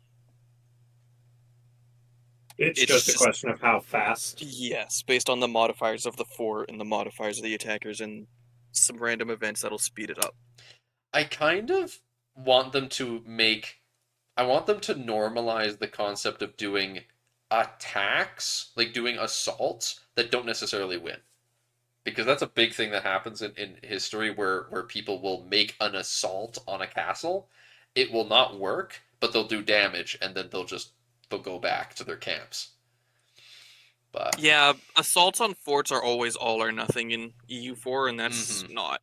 It's just a question of how fast. Yes, based on the modifiers of the fort and the modifiers of the attackers and some random events that'll speed it up. I kind of want them to make I want them to normalize the concept of doing attacks, like doing assaults that don't necessarily win. Because that's a big thing that happens in history where people will make an assault on a castle. It will not work, but they'll do damage and then they'll go back to their camps. But Yeah, assaults on forts are always all or nothing in EU4, and that's Mhm. not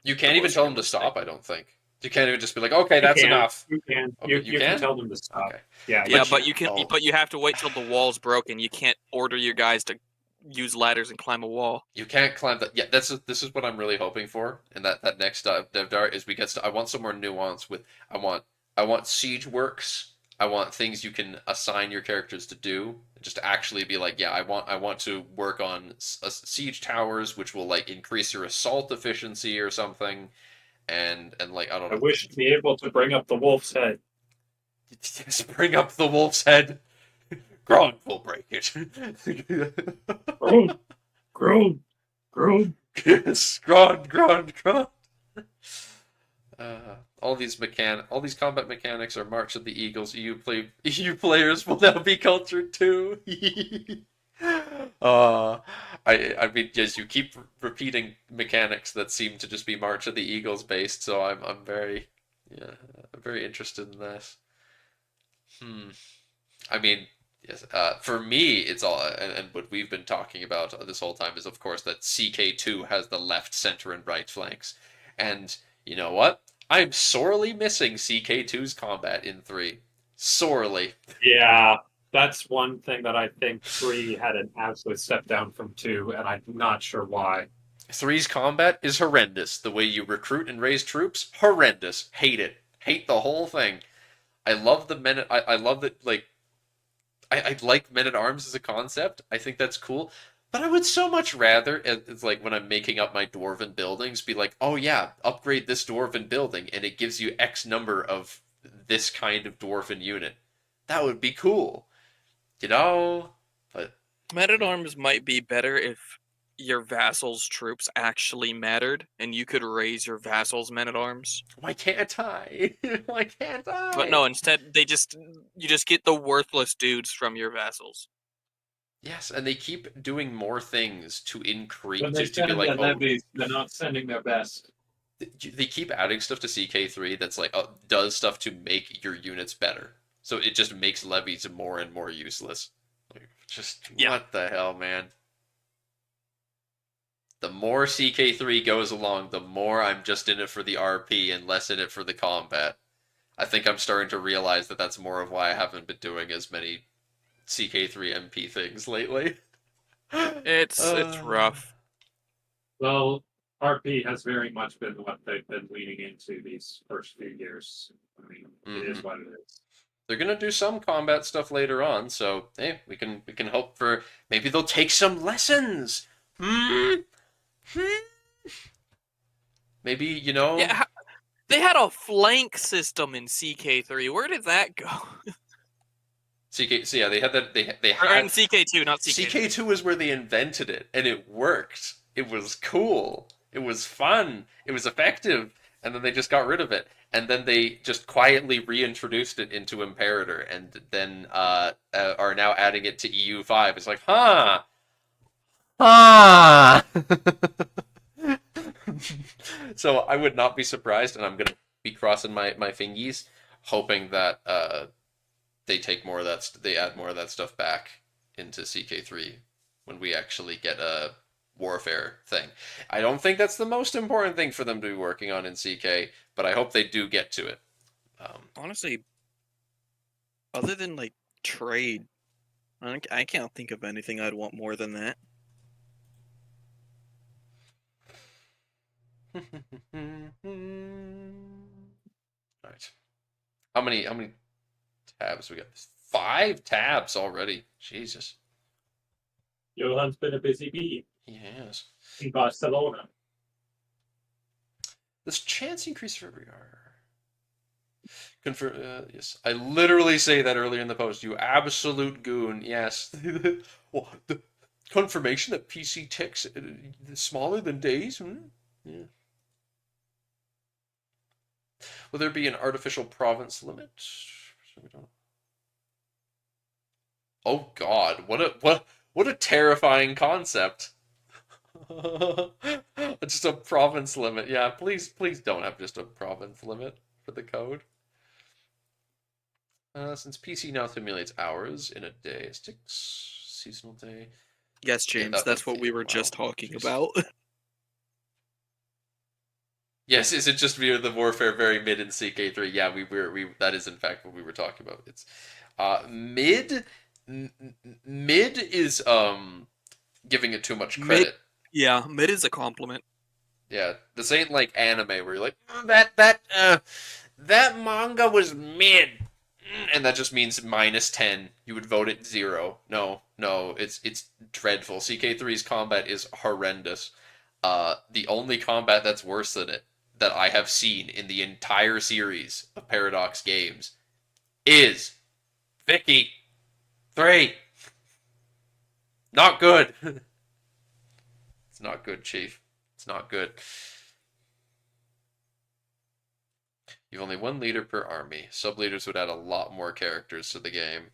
You the can't even most tell them to realistic. stop, I don't think. You can't even just be like, okay, You that's can. enough. You can. Okay, You can can? tell them to stop. Okay. Yeah. Yeah, But but you can, oh. but you have to wait till the wall's broken. You can't order your guys to use ladders and climb a wall. You can't climb that. Yeah, this is what I'm really hoping for. And that next dev dart is because I want some more nuance with I want siege works. I want things you can assign your characters to do. Just actually be like, yeah, I want to work on siege towers, which will like increase your assault efficiency or something. And like I don't I know, wish to be able to bring up the wolf's head. just bring up the wolf's head. Grog will break it. Groan, groan, groan. Yes, Grog. All these combat mechanics are March of the Eagles. EU players will now be cultured too. I mean, yes, you keep repeating mechanics that seem to just be March of the Eagles based, so I'm very, yeah, I'm very interested in this. I mean, yes, for me, it's all, and what we've been talking about this whole time is, of course, that CK2 has the left, center, and right flanks. And you know what? I'm sorely missing CK2's combat in 3. Sorely. Yeah, that's one thing that I think 3 had an absolute step down from 2, and I'm not sure why. 3's combat is horrendous. The way you recruit and raise troops, horrendous. Hate it. Hate the whole thing. I love the men. I love that, like, I like men at arms as a concept. I think that's cool. But I would so much rather, it's like when I'm making up my dwarven buildings, be like, oh yeah, upgrade this dwarven building, and it gives you X number of this kind of dwarven unit. That would be cool, you know. But Men at arms might be better if your vassal's troops actually mattered, and you could raise your vassal's men at arms. why can't I? Why can't I? But no, instead you just get the worthless dudes from your vassals. Yes, and they keep doing more things to increase When they to be send like, their oh, levies, they're not sending their best. they keep adding stuff to CK3 that's like does stuff to make your units better. So it just makes levies more and more useless. Like, just Yeah. what the hell, man? The more CK3 goes along, the more I'm just in it for the RP and less in it for the combat. I think I'm starting to realize that that's more of why I haven't been doing as many CK3 MP things lately. It's rough. Well, RP has very much been what they've been leaning into these first few years. I mean, it is what it is. They're gonna do some combat stuff later on, so hey, we can hope for maybe they'll take some lessons. Maybe Yeah, they had a flank system in CK3. Where did that go? CK. So yeah, they had that. They Or in had CK2, not CK3. CK2 is where they invented it, and it worked. It was cool. It was fun. It was effective, and then they just got rid of it, and then they just quietly reintroduced it into Imperator, and then are now adding it to EU5. It's like, huh. Ah! So I would not be surprised, and I'm gonna be crossing my fingies, hoping that they take more of that. They add more of that stuff back into CK3 when we actually get a warfare thing. I don't think that's the most important thing for them to be working on in CK, but I hope they do get to it. Honestly, other than like trade, I can't think of anything I'd want more than that. Alright. How many tabs we got? 5 tabs already. Jesus. Johan's been a busy bee He has. in Barcelona. This chance increase for every hour. Confirm. Yes, I literally say that earlier in the post. You absolute goon. Yes. Well, the confirmation that PC ticks smaller than days. Yeah. Will there be an artificial province limit? Oh God, what a terrifying concept. Just a province limit. Yeah, please don't have just a province limit for the code. Since PC now simulates hours in a day, sticks seasonal day. Yes, Yeah, James, that's what we were wow, just talking jeez. about. Yes, is it just the warfare very mid in CK3? Yeah, we that is in fact what we were talking about. It's mid mid is giving it too much Mid, credit. yeah, mid is a compliment. Yeah, this ain't like anime where you're like that manga was mid, and that just means -10. You would vote it 0. No, it's dreadful. CK3's combat is horrendous. The only combat that's worse than it that I have seen in the entire series of Paradox games is Vicky 3. Not good. It's not good, Chief. It's not good. You've only one leader per army. Sub-leaders would add a lot more characters to the game.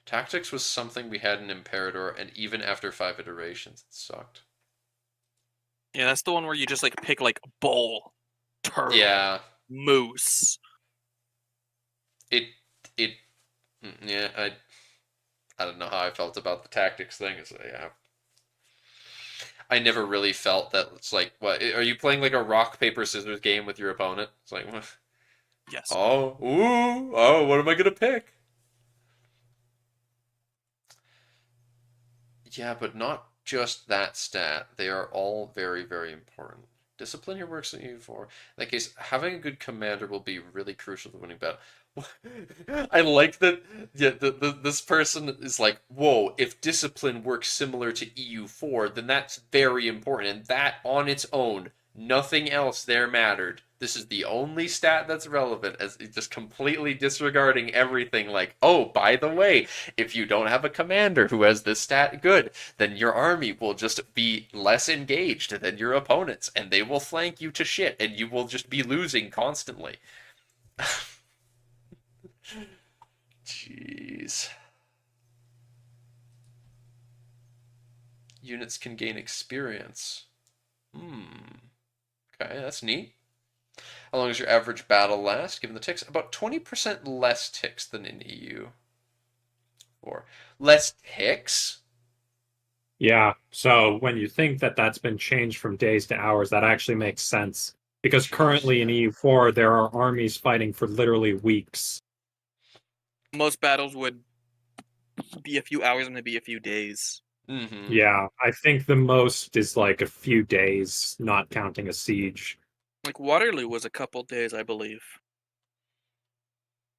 Tactics was something we had in Imperator, and even after 5 iterations, it sucked. Yeah, that's the one where you just like pick like bull, turtle, Yeah. moose. Yeah, I don't know how I felt about the tactics thing. Yeah. I never really felt that it's like, what, are you playing like a rock, paper, scissors game with your opponent? It's like, Yes. what am I gonna pick? Yeah, but not just that stat. They are all very, very important. Discipline here works in EU4. In that case, having a good commander will be really crucial to winning battle. I like that. Yeah, this person is like, whoa, if discipline works similar to EU4, then that's very important. And that on its own, nothing else there mattered. This is the only stat that's relevant, as just completely disregarding everything. Like, oh, by the way, if you don't have a commander who has this stat good, then your army will just be less engaged than your opponents, and they will flank you to shit, and you will just be losing constantly. Jeez. Units can gain experience. Okay, that's neat. How long does your average battle last, given the ticks? About 20% less ticks than in EU. Or less ticks? Yeah, so when you think that that's been changed from days to hours, that actually makes sense. Because currently in EU4, there are armies fighting for literally weeks. Most battles would be a few hours and maybe a few days. Yeah, I think the most is like a few days, not counting a siege. Like Waterloo was a couple days, I believe.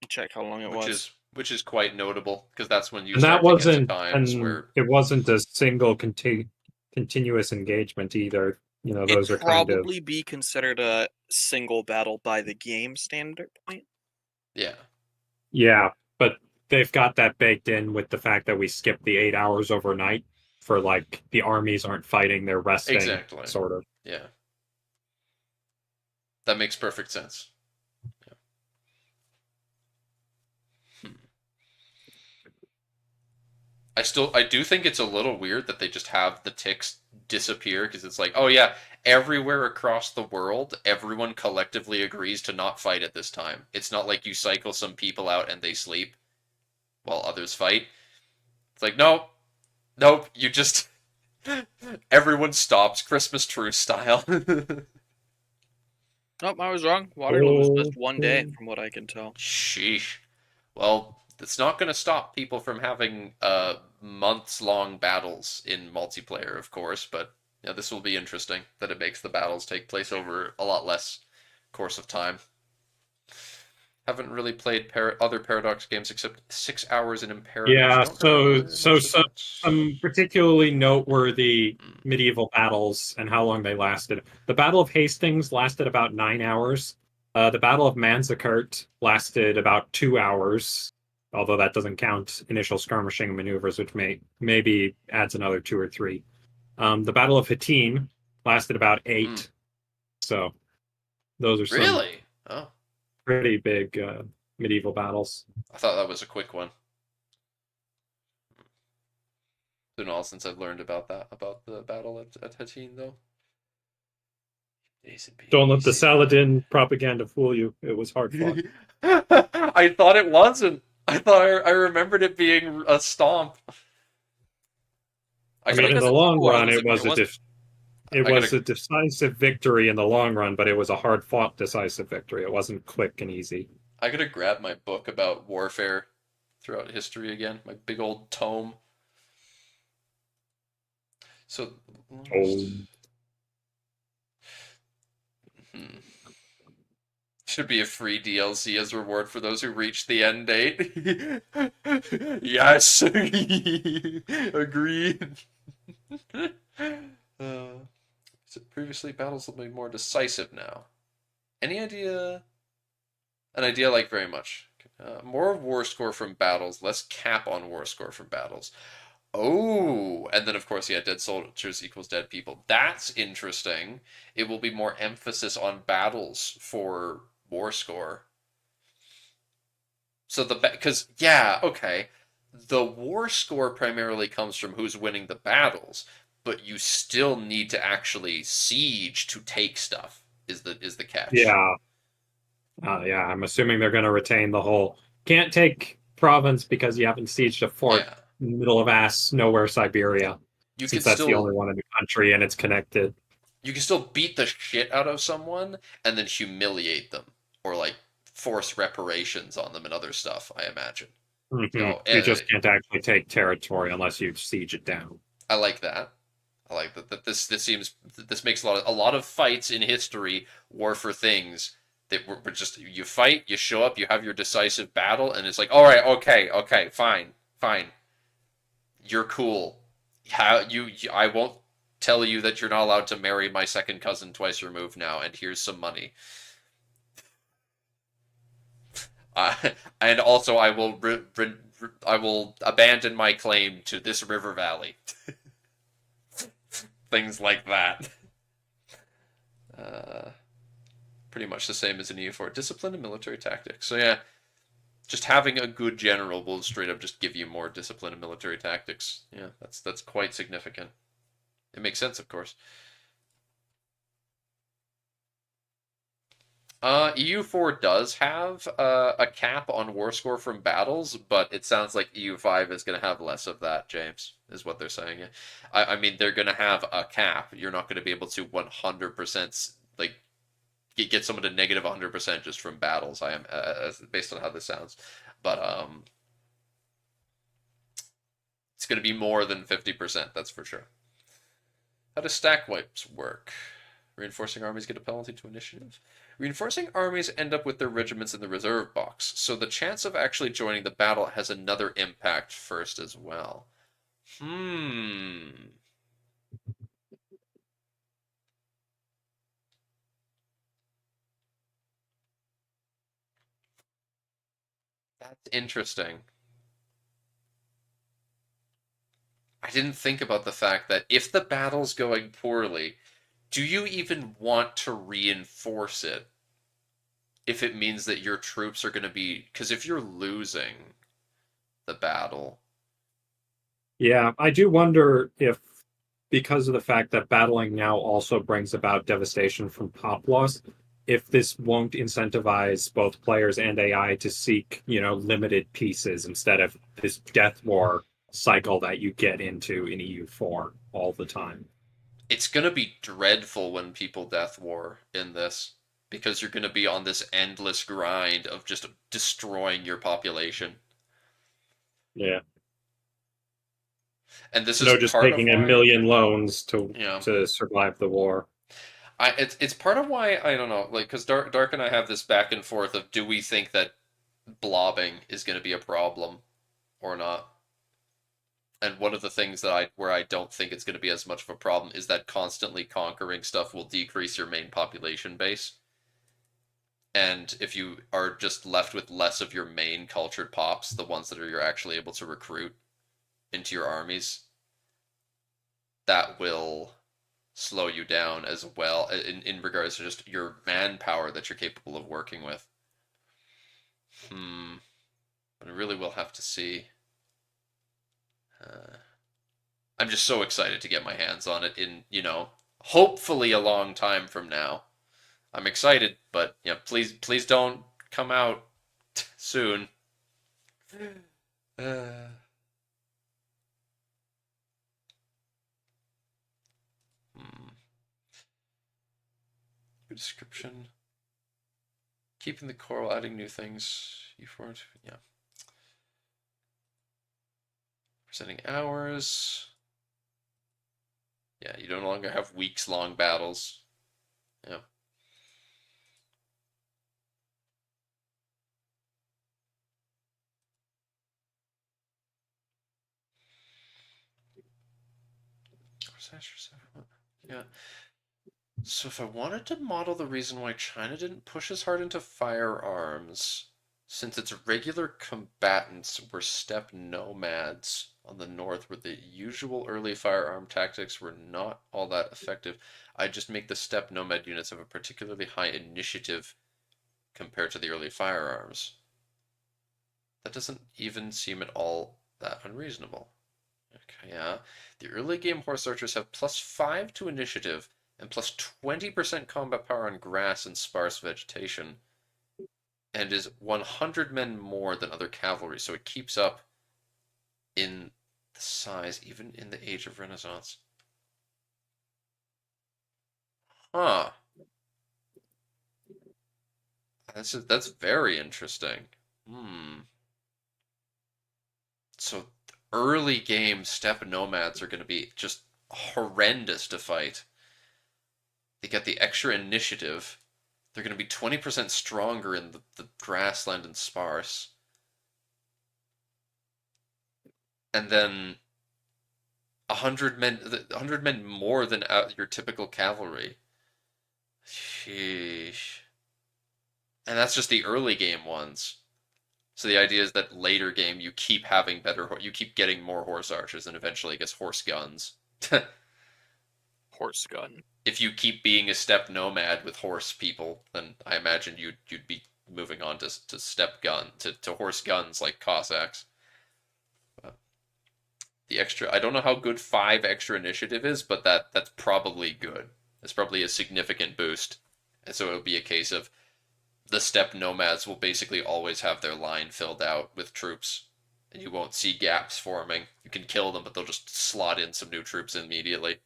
Check how long it was. Which is quite notable, because that's when you And that start to get to wasn't, times where it wasn't a single continuous engagement either. You know, those are It'd kind of, probably be considered a single battle by the game standard point. yeah, but they've got that baked in with the fact that we skipped the 8 hours overnight for like the armies aren't fighting, they're resting, exactly. sort of. Yeah. That makes perfect sense. I do think it's a little weird that they just have the ticks disappear, because it's like, oh yeah, everywhere across the world, everyone collectively agrees to not fight at this time. It's not like you cycle some people out and they sleep while others fight. It's like, nope, you just everyone stops, Christmas truce style. Nope, I was wrong. Waterloo was just one day, from what I can tell. Sheesh. Well, it's not going to stop people from having months-long battles in multiplayer, of course, but yeah, this will be interesting that it makes the battles take place over a lot less course of time. Haven't really played other Paradox games except 6 hours in Imperator. Yeah, so some particularly noteworthy medieval battles and how long they lasted. The Battle of Hastings lasted about 9 hours. The Battle of Manzikert lasted about 2 hours, although that doesn't count initial skirmishing maneuvers, which maybe adds another 2 or 3. The Battle of Hattin lasted about 8. So those are some Really? Oh, pretty big medieval battles. I thought that was a quick one. It's been all since I've learned about that, about the battle at Hattin, though. Days and Don't let the BC. Saladin propaganda fool you. It was hard fought. I thought it wasn't. I thought I remembered it being a stomp. I I It's mean, gotta, in because the it long run, was it wasn't it I was gotta, a decisive victory in the long run, but it was a hard fought decisive victory. It wasn't quick and easy. I gotta grab my book about warfare throughout history again. My big old tome. So, Oh, hmm. Should be a free DLC as reward for those who reach the end date. Yes, agreed. So previously, battles will be more decisive now. Any idea? An idea like very much. More war score from battles, less cap on war score from battles. Oh, and then of course, yeah, dead soldiers equals dead people. That's interesting. It will be more emphasis on battles for war score. So because yeah, okay, the war score primarily comes from who's winning the battles, but you still need to actually siege to take stuff. Is the catch? yeah. Yeah, I'm assuming they're going to retain the whole can't take province because you haven't sieged a fort Yeah, in the middle of ass nowhere Siberia, you since could that's the only still one in the country and it's connected. you can still beat the shit out of someone and then humiliate them or like force reparations on them and other stuff. I imagine. You just can't actually take territory unless you siege it down. I like that. I like that. This seems this makes a lot of fights in history war for things that were just you fight, you show up, you have your decisive battle, and it's like, all right, okay, okay, fine, fine, you're cool. How I won't tell you that you're not allowed to marry my second cousin twice removed now, and here's some money. Uh, and also, I will abandon my claim to this river valley. Things like that. Uh, Pretty much the same as an EU4. Discipline and military tactics. So yeah, just having a good general will straight up just give you more discipline and military tactics. Yeah, that's quite significant. It makes sense, of course. EU4 does have a cap on war score from battles, but it sounds like EU5 is going to have less of that, James, is what they're saying. I mean, they're going to have a cap. You're not going to be able to 100% like get someone to negative 100% just from battles. I am based on how this sounds, but it's going to be more than 50%. That's for sure. How do stack wipes work? Reinforcing armies get a penalty to initiative. Reinforcing armies end up with their regiments in the reserve box, so the chance of actually joining the battle has another impact first as well. That's interesting. I didn't think about the fact that if the battle's going poorly, do you even want to reinforce it if it means that your troops are going to be. Because if you're losing the battle. Yeah, I do wonder if, because of the fact that battling now also brings about devastation from pop loss, if this won't incentivize both players and AI to seek, limited pieces instead of this death war cycle that you get into in EU4 all the time. It's going to be dreadful when people death war in this. Because you're going to be on this endless grind of just destroying your population. Yeah. And this is Just part of taking a why. million loans to Yeah. survive the war. It's part of why I don't know, like because Dark and I have this back and forth of do we think that blobbing is going to be a problem or not? And one of the things where I don't think it's going to be as much of a problem is that constantly conquering stuff will decrease your main population base. And if you are just left with less of your main cultured pops, the ones that you're actually able to recruit into your armies, that will slow you down as well in regards to just your manpower that you're capable of working with. But I really will have to see. I'm just so excited to get my hands on it in, hopefully a long time from now. I'm excited, but please don't come out soon. Uh, hmm. Good description. Keeping the core while adding new things. EU4, yeah. Presenting hours. Yeah, you no longer have weeks-long battles. Yeah. Yeah. So if I wanted to model the reason why China didn't push as hard into firearms, since its regular combatants were steppe nomads on the north where the usual early firearm tactics were not all that effective, I'd just make the steppe nomad units have a particularly high initiative compared to the early firearms. That doesn't even seem at all that unreasonable. Okay, yeah. The early game horse archers have +5 to initiative and +20% combat power on grass and sparse vegetation, and is 100 men more than other cavalry, so it keeps up in the size even in the Age of Renaissance. Huh. That's very interesting. So early game steppe nomads are going to be just horrendous to fight. They get the extra initiative. They're going to be 20% stronger in the grassland and sparse. And then 100 men more than your typical cavalry. Sheesh. And that's just the early game ones. So the idea is that later game you keep having you keep getting more horse archers, and eventually it gets horse guns. Horse gun. If you keep being a steppe nomad with horse people, then I imagine you'd be moving on to steppe gun to horse guns like Cossacks. But the extra, I don't know how good 5 extra initiative is, but that's probably good. It's probably a significant boost, and so it'll be a case of the steppe nomads will basically always have their line filled out with troops, and you won't see gaps forming. You can kill them, but they'll just slot in some new troops immediately.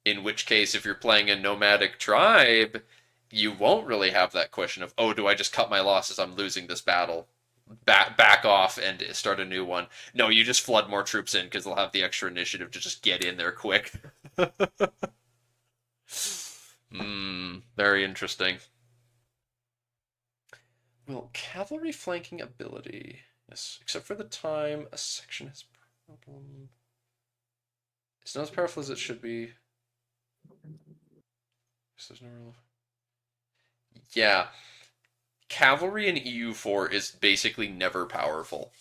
In which case, if you're playing a nomadic tribe, you won't really have that question of, oh, do I just cut my losses? I'm losing this battle. Back off and start a new one. No, you just flood more troops in because they'll have the extra initiative to just get in there quick. Very interesting. Well, cavalry flanking ability. Yes, except for the time a section has problem. It's not as powerful as it should be. There's no real... Yeah. Cavalry in EU4 is basically never powerful.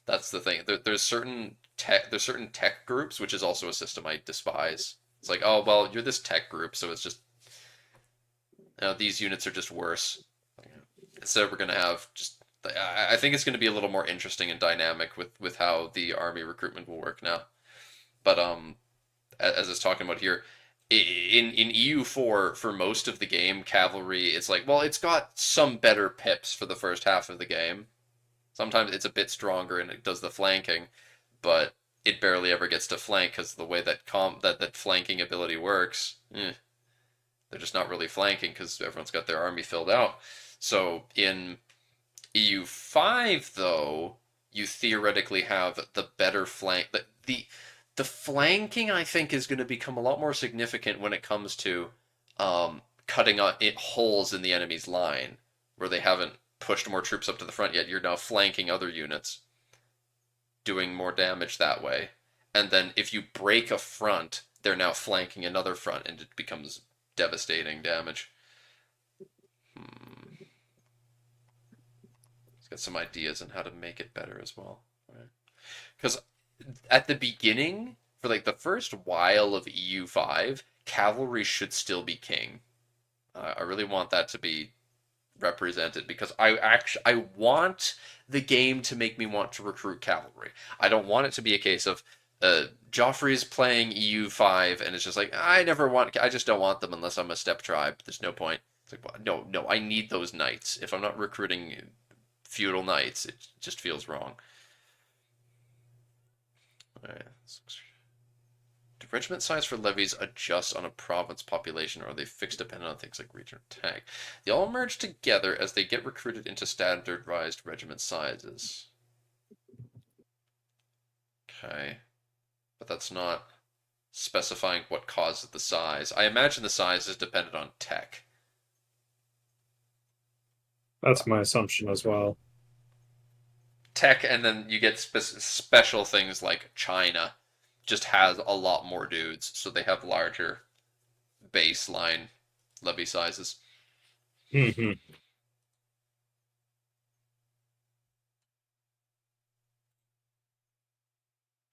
That's the thing. There's certain tech groups, which is also a system I despise. It's like, oh well, you're this tech group, so it's just these units are just worse. Instead, we're gonna have just. I think it's going to be a little more interesting and dynamic with how the army recruitment will work now. But as it's talking about here, in EU4 for most of the game, cavalry it's like, well, it's got some better pips for the first half of the game. Sometimes it's a bit stronger and it does the flanking, but it barely ever gets to flank because the way that flanking ability works, they're just not really flanking because everyone's got their army filled out. So in EU5 though, you theoretically have the better flank. The flanking, I think, is going to become a lot more significant when it comes to cutting holes in the enemy's line where they haven't pushed more troops up to the front yet. You're now flanking other units, doing more damage that way. And then if you break a front, they're now flanking another front, and it becomes devastating damage. It's got some ideas on how to make it better as well. Because at the beginning, for like the first while of EU5, cavalry should still be king. I really want that to be represented because I want the game to make me want to recruit cavalry. I don't want it to be a case of Joffrey's playing EU5 and it's just like I just don't want them unless I'm a steppe tribe. There's no point. It's like, well, no, I need those knights. If I'm not recruiting feudal knights, it just feels wrong. All right. Do regiment size for levies adjust on a province population, or are they fixed dependent on things like region or tag? They all merge together as they get recruited into standardized regiment sizes. Okay. But that's not specifying what causes the size. I imagine the size is dependent on tech. That's my assumption as well. Tech, and then you get special things like China just has a lot more dudes, so they have larger baseline levy sizes. Mm-hmm. All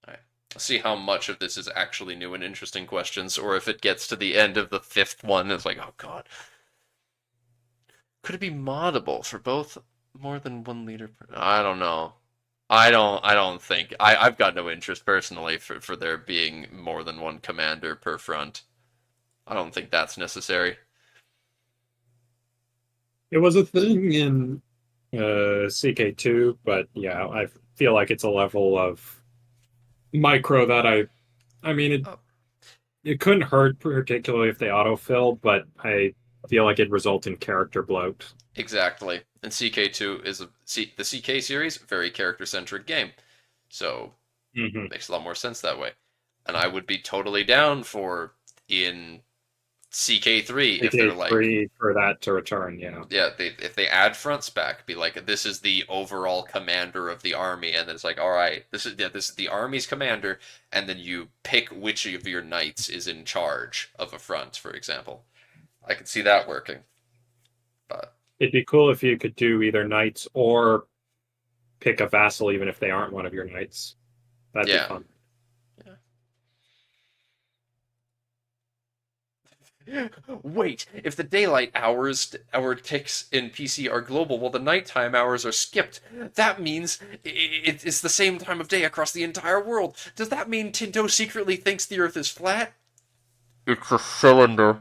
right. Let's see how much of this is actually new and interesting questions, or if it gets to the end of the fifth one, it's like, oh god. Could it be moddable for both more than 1 liter per... I don't know. I don't think. I've got no interest personally for there being more than one commander per front. I don't think that's necessary. It was a thing in CK2, but yeah, I feel like it's a level of micro that I mean, Oh. it couldn't hurt particularly if they autofill, but I feel like it'd result in character bloat. Exactly. And CK2 is the CK series, very character-centric game. So Mm-hmm. it makes a lot more sense that way. And I would be totally down for in CK3 if they're like CK3 for that to return, yeah. yeah, if they add fronts back, be like this is the overall commander of the army, and then it's like all right, this is the army's commander, and then you pick which of your knights is in charge of a front, for example. I could see that working, but It'd be cool if you could do either knights or pick a vassal, even if they aren't one of your knights. That'd be yeah. fun. Wait, if the daylight hours hour ticks in PC are global while the nighttime hours are skipped, that means it's the same time of day across the entire world. Does that mean Tinto secretly thinks the Earth is flat? It's a cylinder.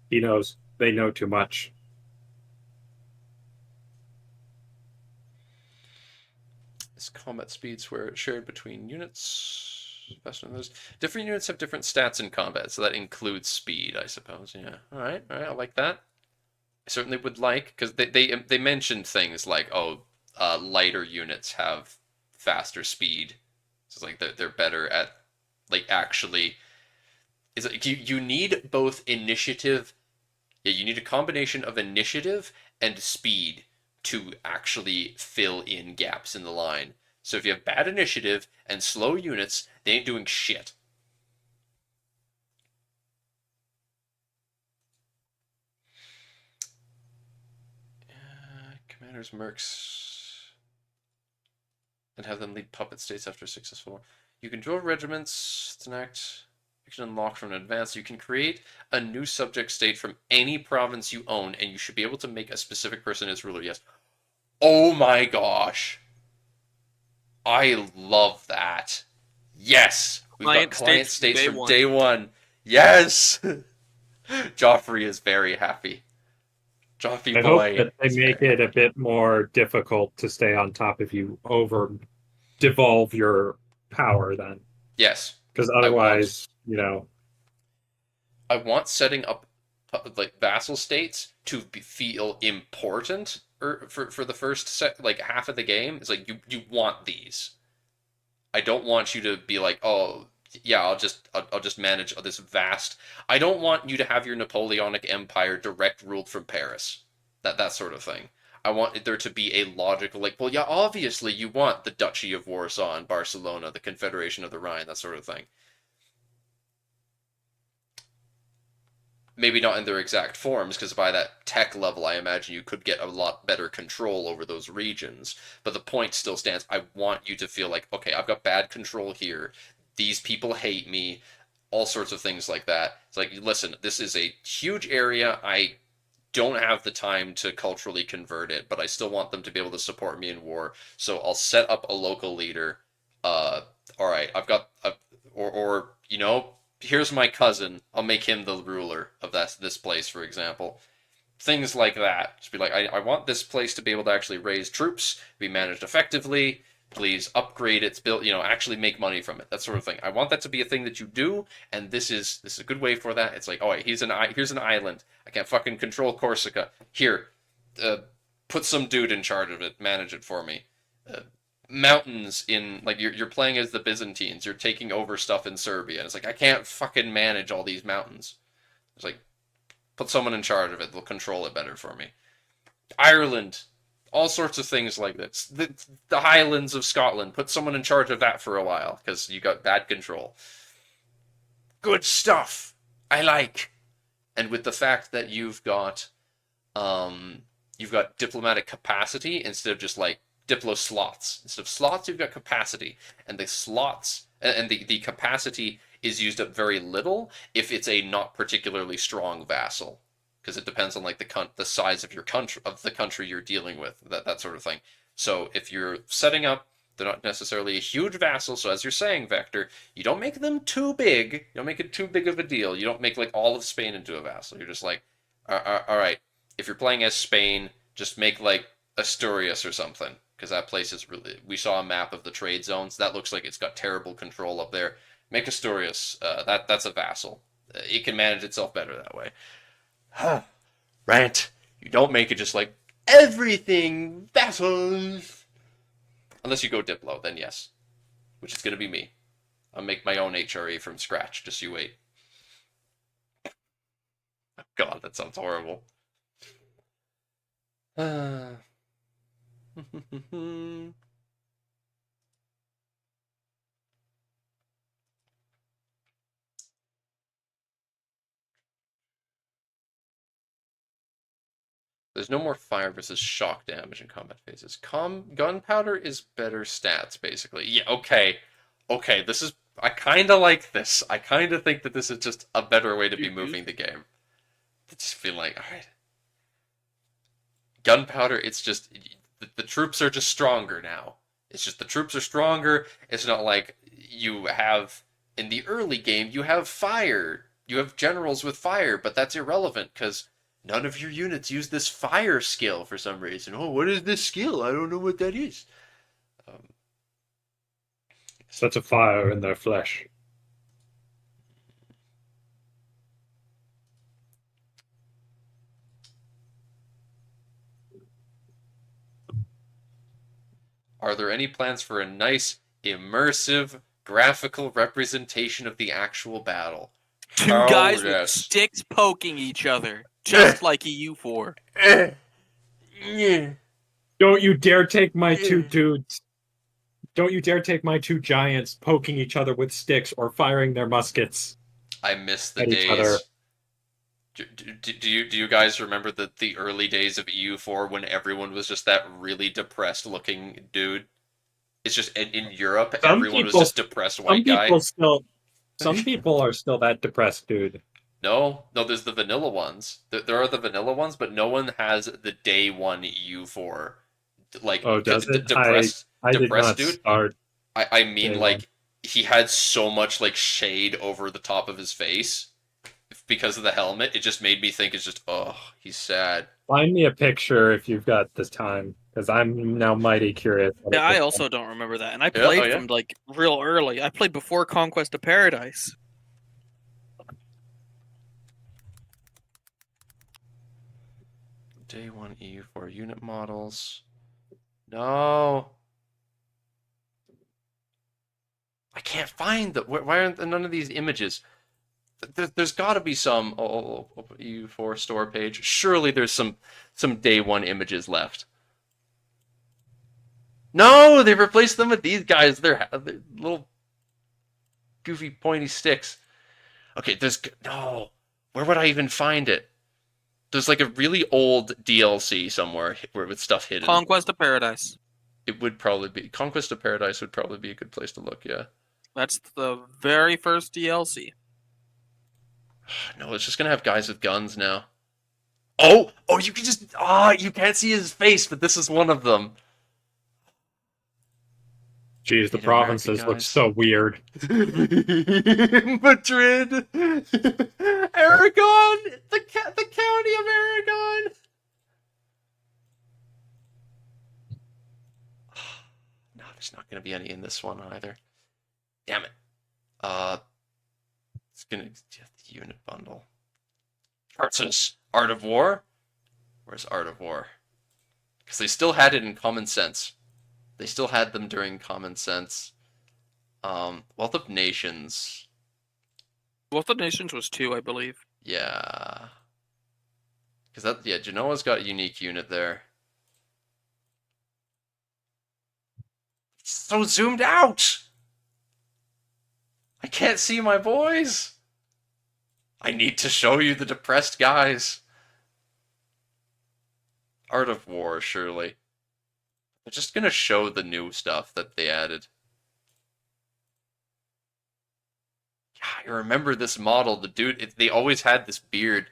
He knows. They know too much. It's combat speeds where it's shared between units. Faster than those. Different units have different stats in combat, so that includes speed, I suppose. Yeah. All right. I like that. I certainly would like because they mentioned things like lighter units have faster speed, so it's like they're better at like actually. Is like you need both initiative. Yeah, you need a combination of initiative and speed to actually fill in gaps in the line. So if you have bad initiative and slow units, they ain't doing shit. Commanders mercs and have them lead puppet states after successful. You can draw regiments. It's an act you can unlock from an advance. You can create a new subject state from any province you own, and you should be able to make a specific person its ruler. Yes. Oh my gosh. I love that. Yes. We've got client states from day one. Yes. Joffrey is very happy. Joffrey boy. I hope that they make it a bit more difficult to stay on top if you over devolve your power then. Yes. Because otherwise, I want setting up like vassal states to feel important for the first half of the game. It's like you want these. I don't want you to be like, oh yeah, I'll just manage this vast. I don't want you to have your Napoleonic Empire direct ruled from Paris. That sort of thing. I want there to be a logical well, yeah, obviously you want the Duchy of Warsaw and Barcelona, the Confederation of the Rhine, that sort of thing. maybe not in their exact forms, because by that tech level, I imagine you could get a lot better control over those regions. But the point still stands. I want you to feel like, okay, I've got bad control here. These people hate me. All sorts of things like that. It's like, listen, this is a huge area. I don't have the time to culturally convert it, but I still want them to be able to support me in war. So I'll set up a local leader. All right, I've got, or you know, here's my cousin. I'll make him the ruler of this place, for example. Things like that. Just be like, I want this place to be able to actually raise troops, be managed effectively. Please upgrade its build, actually make money from it. That sort of thing. I want that to be a thing that you do, and this is a good way for that. It's like, oh, here's an island. I can't fucking control Corsica. Here, put some dude in charge of it. Manage it for me. Mountains in, like, you're playing as the Byzantines. You're taking over stuff in Serbia. And it's like, I can't fucking manage all these mountains. It's like, put someone in charge of it. They'll control it better for me. Ireland. All sorts of things like this. The Highlands of Scotland. Put someone in charge of that for a while, because you got bad control. Good stuff. I like. And with the fact that you've got diplomatic capacity instead of just like diplo slots. Instead of slots, you've got capacity. And the slots and the capacity is used up very little if it's a not particularly strong vassal. Because it depends on like the size of your country, of the country you're dealing with, that sort of thing. So if you're setting up, they're not necessarily a huge vassal. So as you're saying, Vector, you don't make them too big. You don't make it too big of a deal. You don't make like all of Spain into a vassal. You're just like, all right. If you're playing as Spain, just make like Asturias or something, because that place is really. We saw a map of the trade zones. That looks like it's got terrible control up there. Make Asturias. That's a vassal. It can manage itself better that way. Rant. You don't make it just like everything vassals. Unless you go Diplo, then yes. Which is going to be me. I'll make my own HRE from scratch. Just you wait. God, that sounds horrible. There's no more fire versus shock damage in combat phases. Gunpowder is better stats, basically. Yeah, okay. Okay, this is... I kind of like this. I kind of think that this is just a better way to be moving the game. I just feel like, alright. Gunpowder, it's just... The troops are just stronger now. It's just the troops are stronger. It's not like you have... In the early game, you have fire. You have generals with fire, but that's irrelevant, because... None of your units use this fire skill for some reason. Oh, what is this skill? I don't know what that is. Such a fire in their flesh. Are there any plans for a nice, immersive, graphical representation of the actual battle? Two guys with sticks poking each other, just like EU4. Don't you dare take my two dudes. Don't you dare take my two giants poking each other with sticks or firing their muskets. I miss the days. Do you guys remember the early days of EU4 when everyone was just that really depressed looking dude? It's just in Europe, everyone was just depressed white guy. Some people are still that depressed, dude. No, there's the vanilla ones. There are the vanilla ones, but no one has the day one EU4. Like, does it? Depressed did not dude. Start I mean, like, he had so much, like, shade over the top of his face because of the helmet. It just made me think it's just, oh, he's sad. Find me a picture if you've got this time, because I'm now mighty curious. Yeah, I also don't remember that. And I played from, like, real early. I played before Conquest of Paradise. Day 1 EU4 unit models. No. I can't find the... Why aren't none of these images? There's got to be some... Oh, EU4 store page. Surely there's some day 1 images left. No! They replaced them with these guys. They're little goofy pointy sticks. Okay, there's... No. Where would I even find it? There's like a really old DLC somewhere with stuff hidden. Conquest of Paradise. It would probably be Conquest of Paradise would probably be a good place to look. Yeah. That's the very first DLC. No, it's just gonna have guys with guns now. Oh, you can just you can't see his face, but this is one of them. Jeez, the provinces look so weird. Madrid, Aragon, the county of Aragon. No, there's not gonna be any in this one either. Damn it. It's gonna get the unit bundle. Tarsus, Art of War. Where's Art of War? Because they still had it in Common Sense. They still had them during Common Sense. Wealth of Nations. Wealth of Nations was 2, I believe. Yeah. Because Genoa's got a unique unit there. It's so zoomed out! I can't see my boys! I need to show you the depressed guys. Art of War, surely. I'm just gonna show the new stuff that they added. Yeah, I remember this model. The dude, they always had this beard.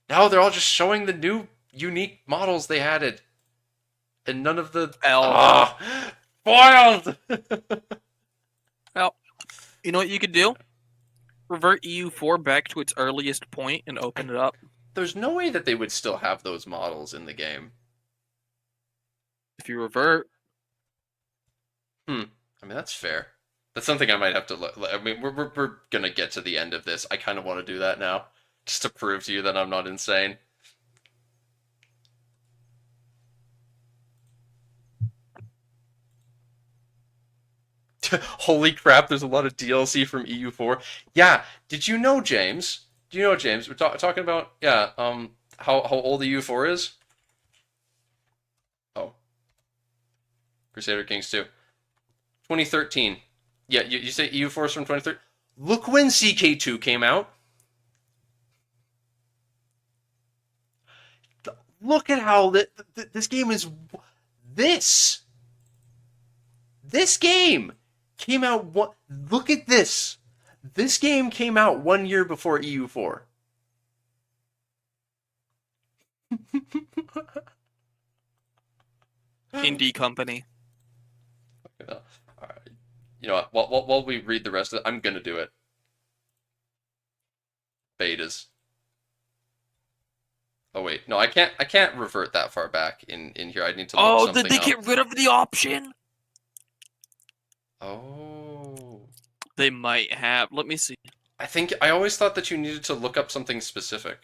Now they're all just showing the new unique models they added. And none of the... Spoiled! Well, you know what you could do? Revert EU4 back to its earliest point and open it up. There's no way that they would still have those models in the game. If you revert. I mean, that's fair. That's something I might have to look. I mean, we're gonna get to the end of this. I kind of want to do that now, just to prove to you that I'm not insane. Holy crap! There's a lot of DLC from EU4. Yeah. Did you know, James? Do you know, James? We're talking about how old EU4 is. Oh, Crusader Kings 2, 2013. Yeah, you say EU4 is from 2013. Look when CK2 came out. Look at how this game is. This game came out. Look at this. This game came out 1 year before EU4. Indie company. All right. You know what? While we read the rest of it, I'm gonna do it. Betas. Oh wait, no, I can't revert that far back in here. I need to look something did they up. get rid of the option? Oh. They might have. Let me see. I always thought that you needed to look up something specific.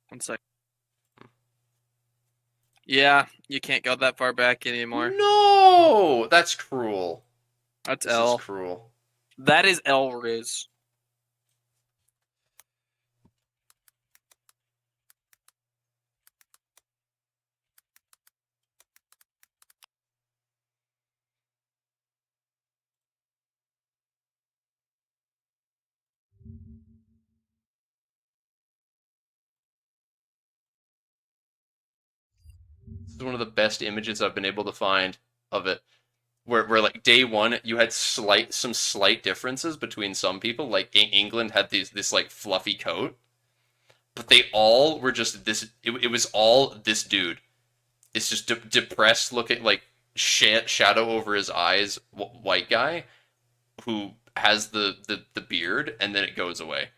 1 sec. Yeah, you can't go that far back anymore. No, that's cruel. That's This L. is cruel. That is L Riz. This is one of the best images I've been able to find of it. Where like day one, you had some slight differences between some people. Like England had this like fluffy coat, but they all were just this. It was all this dude. It's just depressed looking, like shadow over his eyes, white guy who has the beard, and then it goes away.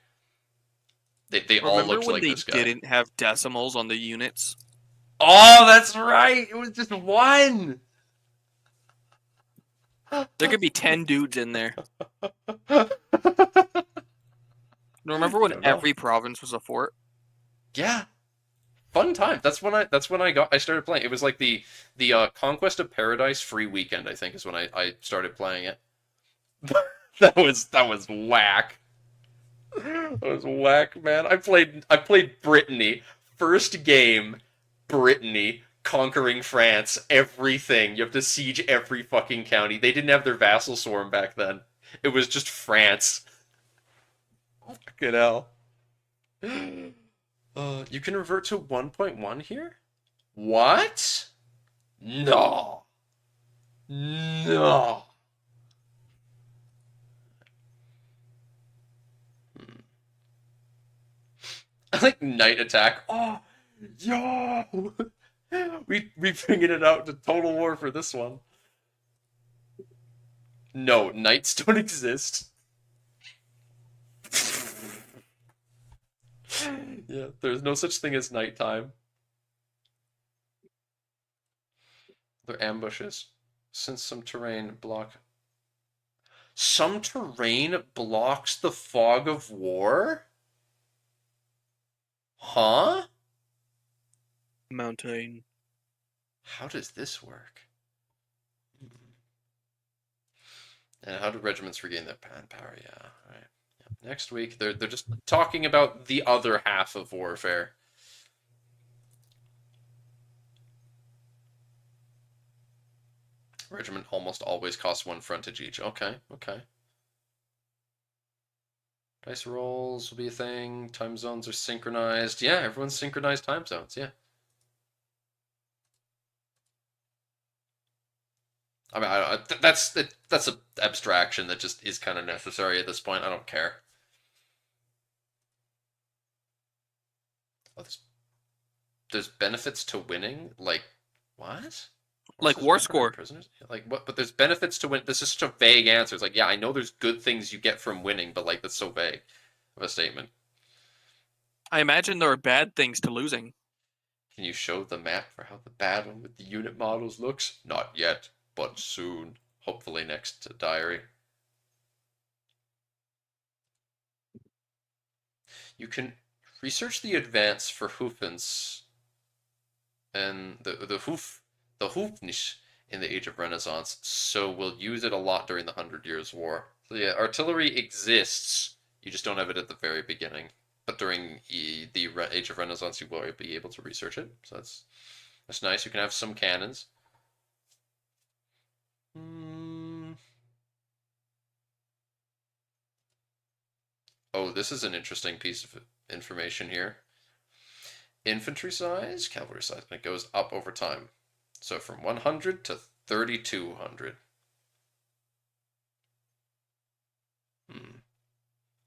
They all looked like this guy. Remember when they didn't have decimals on the units? Oh, that's right. It was just one. There could be 10 dudes in there. Remember when every province was a fort? Yeah, fun time. That's when I started playing. It was like the Conquest of Paradise free weekend, I think, is when I started playing it. that was whack. That was whack, man. I played Brittany. First game, Brittany conquering France. Everything. You have to siege every fucking county. They didn't have their vassal swarm back then. It was just France. Fucking hell. You can revert to 1.1 here? What? No. No. I like Night Attack. Oh, yo! We bringing it out to Total War for this one. No, knights don't exist. Yeah, there's no such thing as nighttime. They're ambushes. Since some terrain blocks the fog of war? Huh? Mountain. How does this work? And how do regiments regain their manpower? Yeah, all right. Yeah. Next week, they're just talking about the other half of warfare. Regiment almost always costs 1 frontage each. Okay, okay. Dice rolls will be a thing. Time zones are synchronized. Yeah, everyone's synchronized time zones. Yeah. I mean, that's an abstraction that just is kind of necessary at this point. I don't care. Oh, there's benefits to winning. Like what? Like war score. Prisoners? Like what? But there's benefits to win. This is such a vague answer. It's like, yeah, I know there's good things you get from winning, but like that's so vague of a statement. I imagine there are bad things to losing. Can you show the map for how the battle with the unit models looks? Not yet, but soon. Hopefully next diary. You can research the advance for Hoofens and the Hoofnish in the Age of Renaissance, so we'll use it a lot during the 100 Years' War. So yeah, artillery exists, you just don't have it at the very beginning. But during the Age of Renaissance, you will be able to research it, so that's nice. You can have some cannons. Oh, this is an interesting piece of information here. Infantry size, cavalry size, and it goes up over time. So from 100 to 3,200.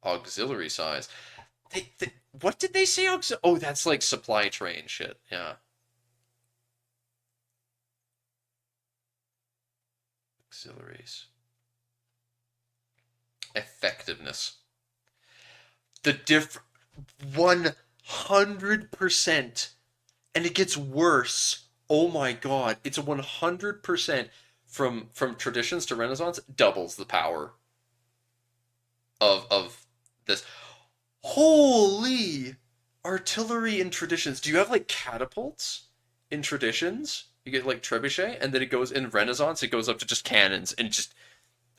Auxiliary size. What did they say? Oh, that's like supply train shit. Yeah. Auxiliaries. Effectiveness. The 100%. And it gets worse. Oh my god. It's a 100% from traditions to Renaissance, doubles the power of this. Holy artillery in traditions. Do you have like catapults in traditions? You get like trebuchet, and then it goes in Renaissance, it goes up to just cannons and just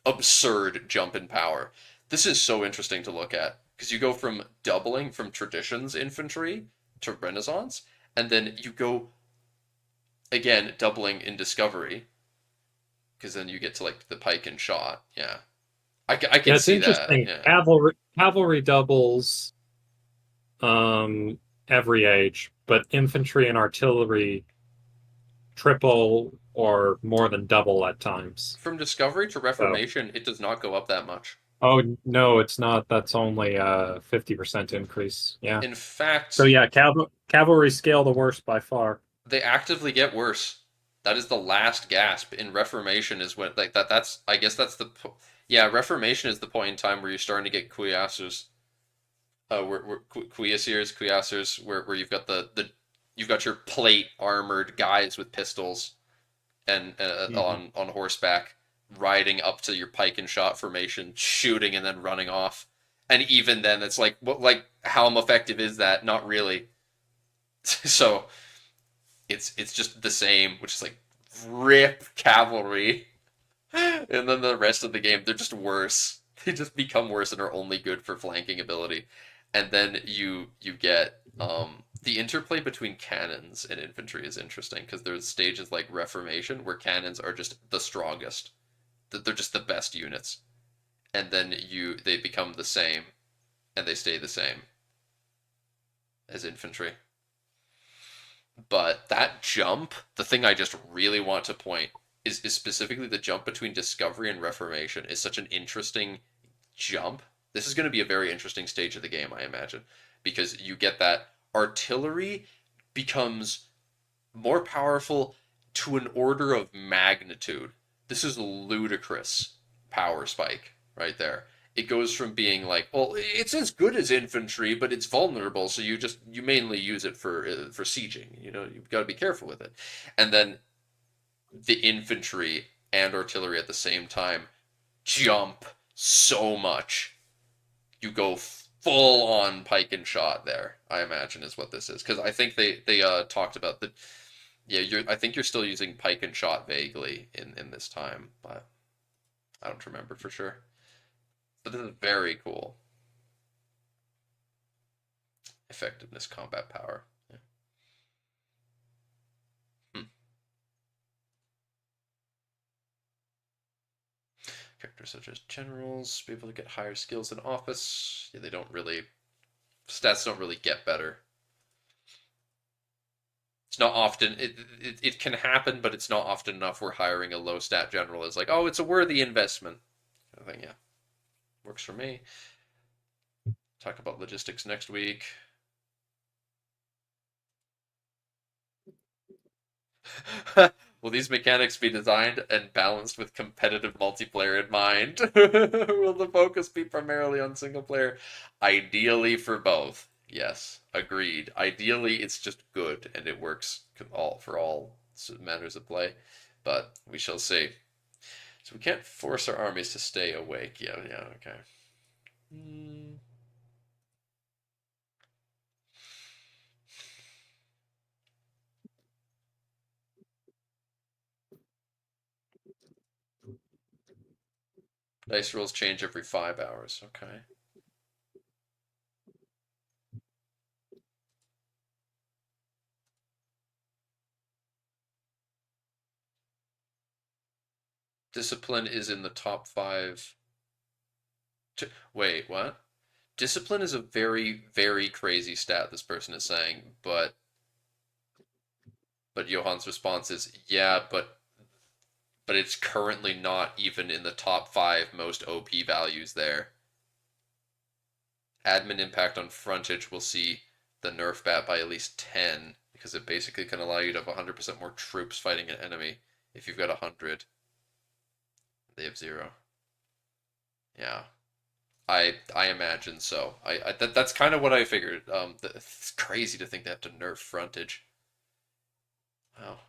absurd jump in power. This is so interesting to look at because you go from doubling from traditions infantry to Renaissance, and then you go again doubling in discovery because then you get to like the pike and shot. Yeah, I can see that. Yeah. Cavalry doubles every age, but infantry and artillery triple or more than double at times. From Discovery to Reformation, it does not go up that much. Oh no, it's not. That's only a 50% increase. Yeah. In fact, so yeah, cavalry scale the worst by far. They actively get worse. That is the last gasp. In Reformation is when like that's I guess that's the Reformation is the point in time where you're starting to get cuirassiers. Cuirassiers, where you've got you've got your plate armored guys with pistols and on horseback riding up to your pike and shot formation, shooting and then running off. And even then, it's like how effective is that? Not really. So it's just the same, which is like rip cavalry, and then the rest of the game they're just worse. They just become worse and are only good for flanking ability. And then you get the interplay between cannons and infantry is interesting because there's stages like Reformation where cannons are just the strongest. They're just the best units. And then they become the same and they stay the same as infantry. But that jump, the thing I just really want to point is specifically the jump between Discovery and Reformation is such an interesting jump. This is going to be a very interesting stage of the game, I imagine, because you get that artillery becomes more powerful to an order of magnitude. This is ludicrous power spike right there. It goes from being like, well, it's as good as infantry, but it's vulnerable, so you mainly use it for sieging. You know, you've got to be careful with it. And then the infantry and artillery at the same time jump so much. You go full on pike and shot there, I imagine is what this is, because I think they talked about the I think you're still using pike and shot vaguely in this time, but I don't remember for sure. But this is very cool. Effectiveness, combat power. Yeah. Characters such as generals be able to get higher skills in office. Yeah, they don't really stats don't really get better. It's not often it can happen, but it's not often enough where hiring a low stat general is like, oh, it's a worthy investment. I think, yeah. Works for me. Talk about logistics next week. Will these mechanics be designed and balanced with competitive multiplayer in mind? Will the focus be primarily on single player? Ideally for both. Yes, agreed. Ideally, it's just good and it works for all manners of play, but we shall see. So we can't force our armies to stay awake. Yeah, okay. Dice rolls change every 5 hours. Okay. Discipline is in the top 5. Wait, what? Discipline is a very, very crazy stat this person is saying, but Johan's response is, yeah, but it's currently not even in the top 5 most OP values there. Admin impact on frontage will see the nerf bat by at least 10, because it basically can allow you to have 100% more troops fighting an enemy if you've got 100. They have 0. Yeah. I imagine so. That's kind of what I figured. It's crazy to think they have to nerf frontage. Wow.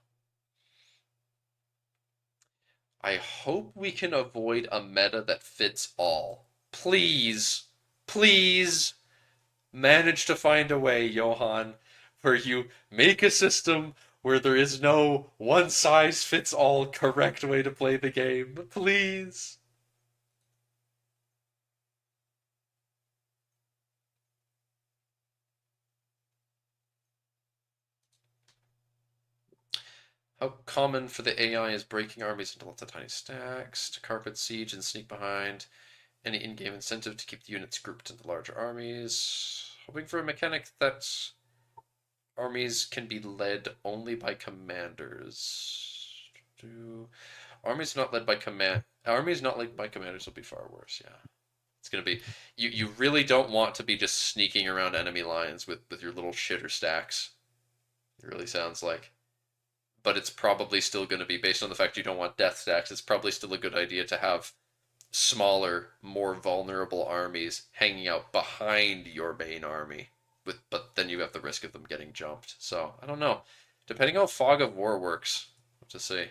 I hope we can avoid a meta that fits all. Please, please manage to find a way, Johan, where you make a system where there is no one size fits all correct way to play the game. Please. How common for the AI is breaking armies into lots of tiny stacks, to carpet siege and sneak behind. Any in-game incentive to keep the units grouped into larger armies. Hoping for a mechanic that armies can be led only by commanders. Armies not led by commanders will be far worse, yeah. It's gonna be you really don't want to be just sneaking around enemy lines with your little shitter stacks. It really sounds like. But it's probably still going to be, based on the fact you don't want death stacks, it's probably still a good idea to have smaller, more vulnerable armies hanging out behind your main army. But then you have the risk of them getting jumped. So, I don't know. Depending how Fog of War works, what to say.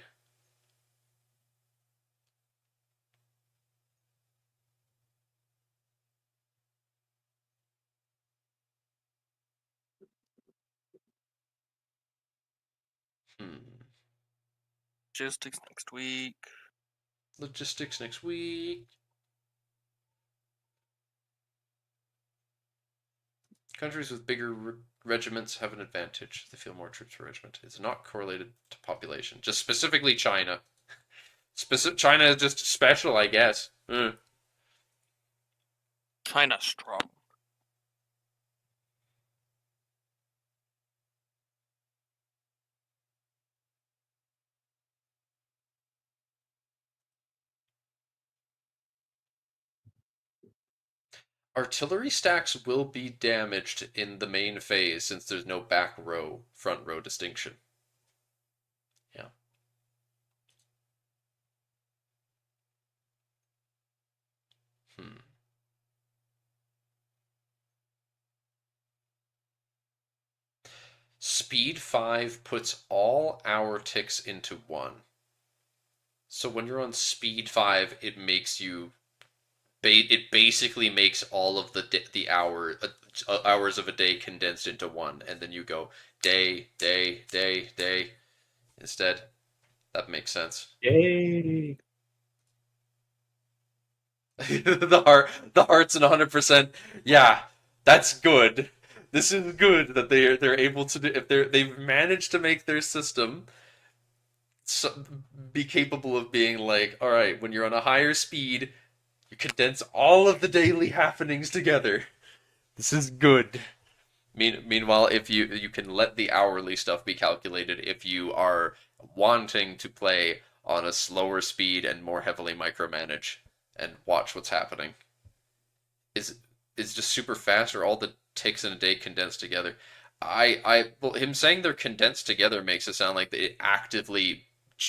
Logistics next week. Logistics next week. Countries with bigger regiments have an advantage. They feel more troops per regiment. It's not correlated to population. Just specifically China. China is just special, I guess. China strong. Artillery stacks will be damaged in the main phase since there's no back row, front row distinction. Yeah. Hmm. Speed 5 puts all hour ticks into 1. So when you're on speed 5, it makes you it basically makes all of the hours of a day condensed into 1, and then you go day, day, day, day instead. That makes sense. Yay! The heart's in 100%. Yeah, that's good. This is good that they're able to do, if they've managed to make their system so, be capable of being like, all right, when you're on a higher speed, you condense all of the daily happenings together. This is good. Meanwhile, if you can let the hourly stuff be calculated if you are wanting to play on a slower speed and more heavily micromanage and watch what's happening. Is just super fast, or all the ticks in a day condensed together. Well, him saying they're condensed together makes it sound like it actively,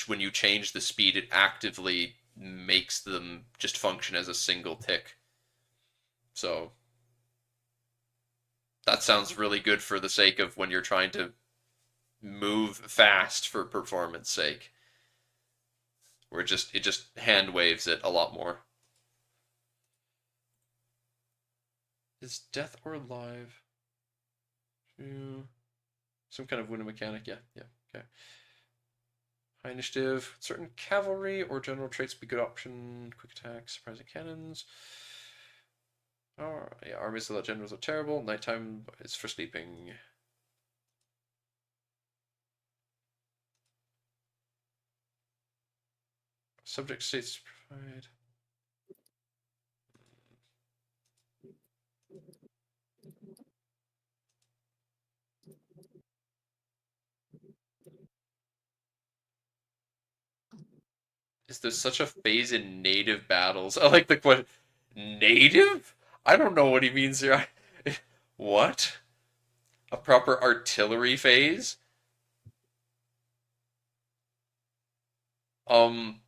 when you change the speed, it actively makes them just function as a single tick. So that sounds really good for the sake of when you're trying to move fast for performance sake. Where it just hand waves it a lot more. Is death or live? Some kind of winning mechanic, yeah, okay. High initiative, certain cavalry or general traits be good option. Quick attack, surprising cannons. Oh, yeah, armies without generals are terrible. Nighttime is for sleeping. Subject states provide. Is there such a phase in native battles? I like the question. Native? I don't know what he means here. What? A proper artillery phase? Um,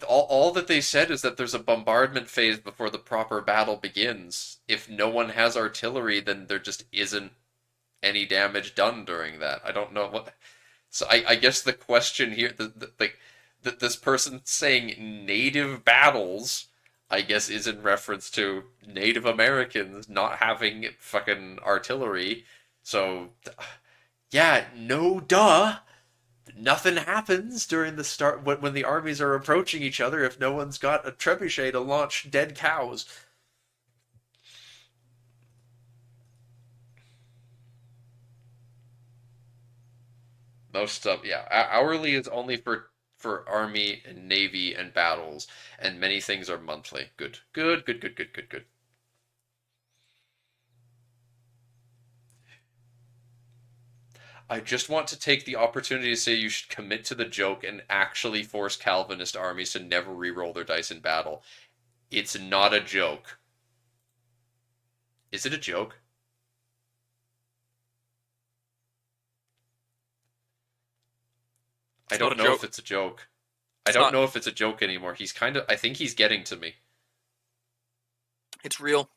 all that they said is that there's a bombardment phase before the proper battle begins. If no one has artillery, then there just isn't any damage done during that. I don't know what. So I guess the question here, this person saying native battles, I guess, is in reference to Native Americans not having fucking artillery. So, yeah, no duh. Nothing happens during the start when the armies are approaching each other if no one's got a trebuchet to launch dead cows. Most stuff, yeah. Hourly is only for army and navy and battles, and many things are monthly. Good, good, good, good, good, good, good. I just want to take the opportunity to say you should commit to the joke and actually force Calvinist armies to never re-roll their dice in battle. It's not a joke. Is it a joke? I don't know if it's a joke. I don't know if it's a joke anymore. He's kind of. I think he's getting to me. It's real.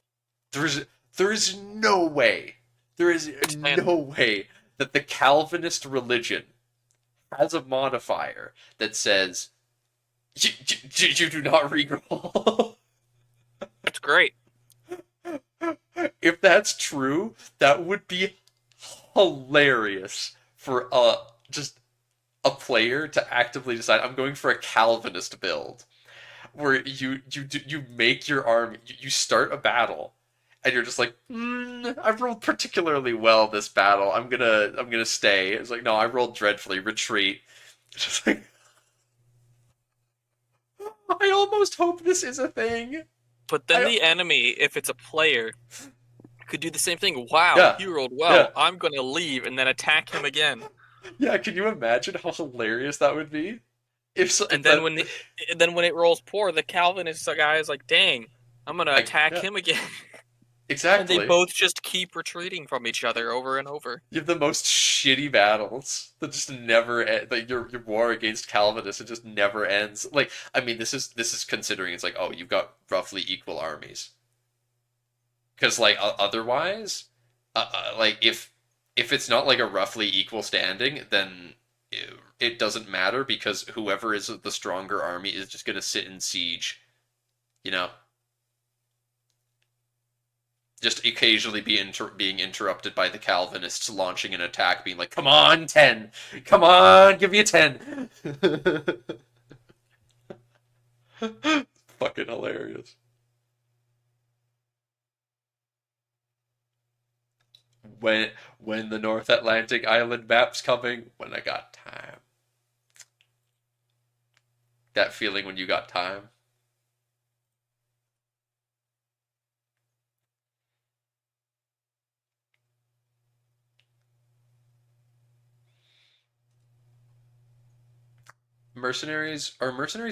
There's no way. There is no way that the Calvinist religion has a modifier that says you do not reroll. That's great. If that's true, that would be hilarious for just a player to actively decide I'm going for a Calvinist build, where you make your army, you start a battle, and you're just like, I've rolled particularly well this battle. I'm gonna stay. It's like, no, I rolled dreadfully. Retreat. It's just like, I almost hope this is a thing. But then the enemy, if it's a player, could do the same thing. Wow, he rolled well. Yeah. I'm gonna leave and then attack him again. Yeah, can you imagine how hilarious that would be? When it rolls poor, the Calvinist guy is like, "Dang, I'm gonna attack him again. Exactly. And they both just keep retreating from each other over and over. You have the most shitty battles that just never end. Like your war against Calvinists, it just never ends. Like, I mean, this is considering it's like, oh, you've got roughly equal armies. Because like otherwise, like if it's not like a roughly equal standing, then it doesn't matter because whoever is the stronger army is just gonna sit in siege. You know, just occasionally being interrupted by the Calvinists launching an attack, being like, "Come on, 10! Come on, give me a 10!" Fucking hilarious. When the North Atlantic island map's coming, when I got time. That feeling when you got time. Mercenaries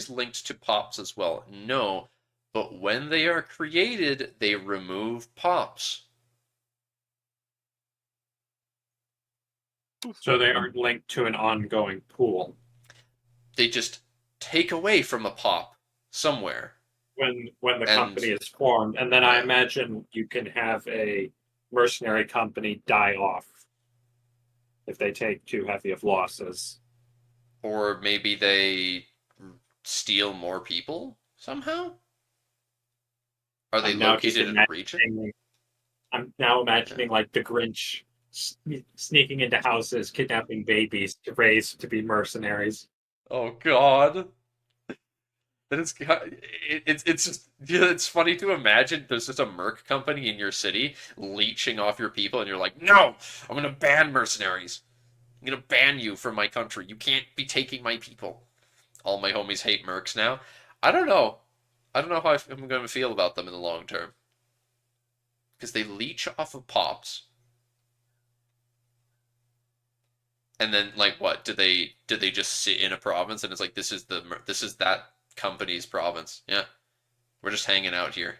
linked to pops as well? No, but when they are created, they remove pops. So they aren't linked to an ongoing pool. They just take away from a pop somewhere. When the company is formed, and then I imagine you can have a mercenary company die off if they take too heavy of losses. Or maybe they steal more people somehow? Are they located in a region? I'm now imagining like the Grinch sneaking into houses, kidnapping babies to raise to be mercenaries. Oh God. That is, it's just, yeah, it's funny to imagine there's just a merc company in your city leeching off your people, and you're like, no, I'm gonna ban mercenaries. I'm gonna ban you from my country. You can't be taking my people. All my homies hate mercs now. I don't know. I don't know how I'm gonna feel about them in the long term. Because they leech off of pops. And then, like, what? Did they just sit in a province and it's like, this is that company's province? Yeah. We're just hanging out here.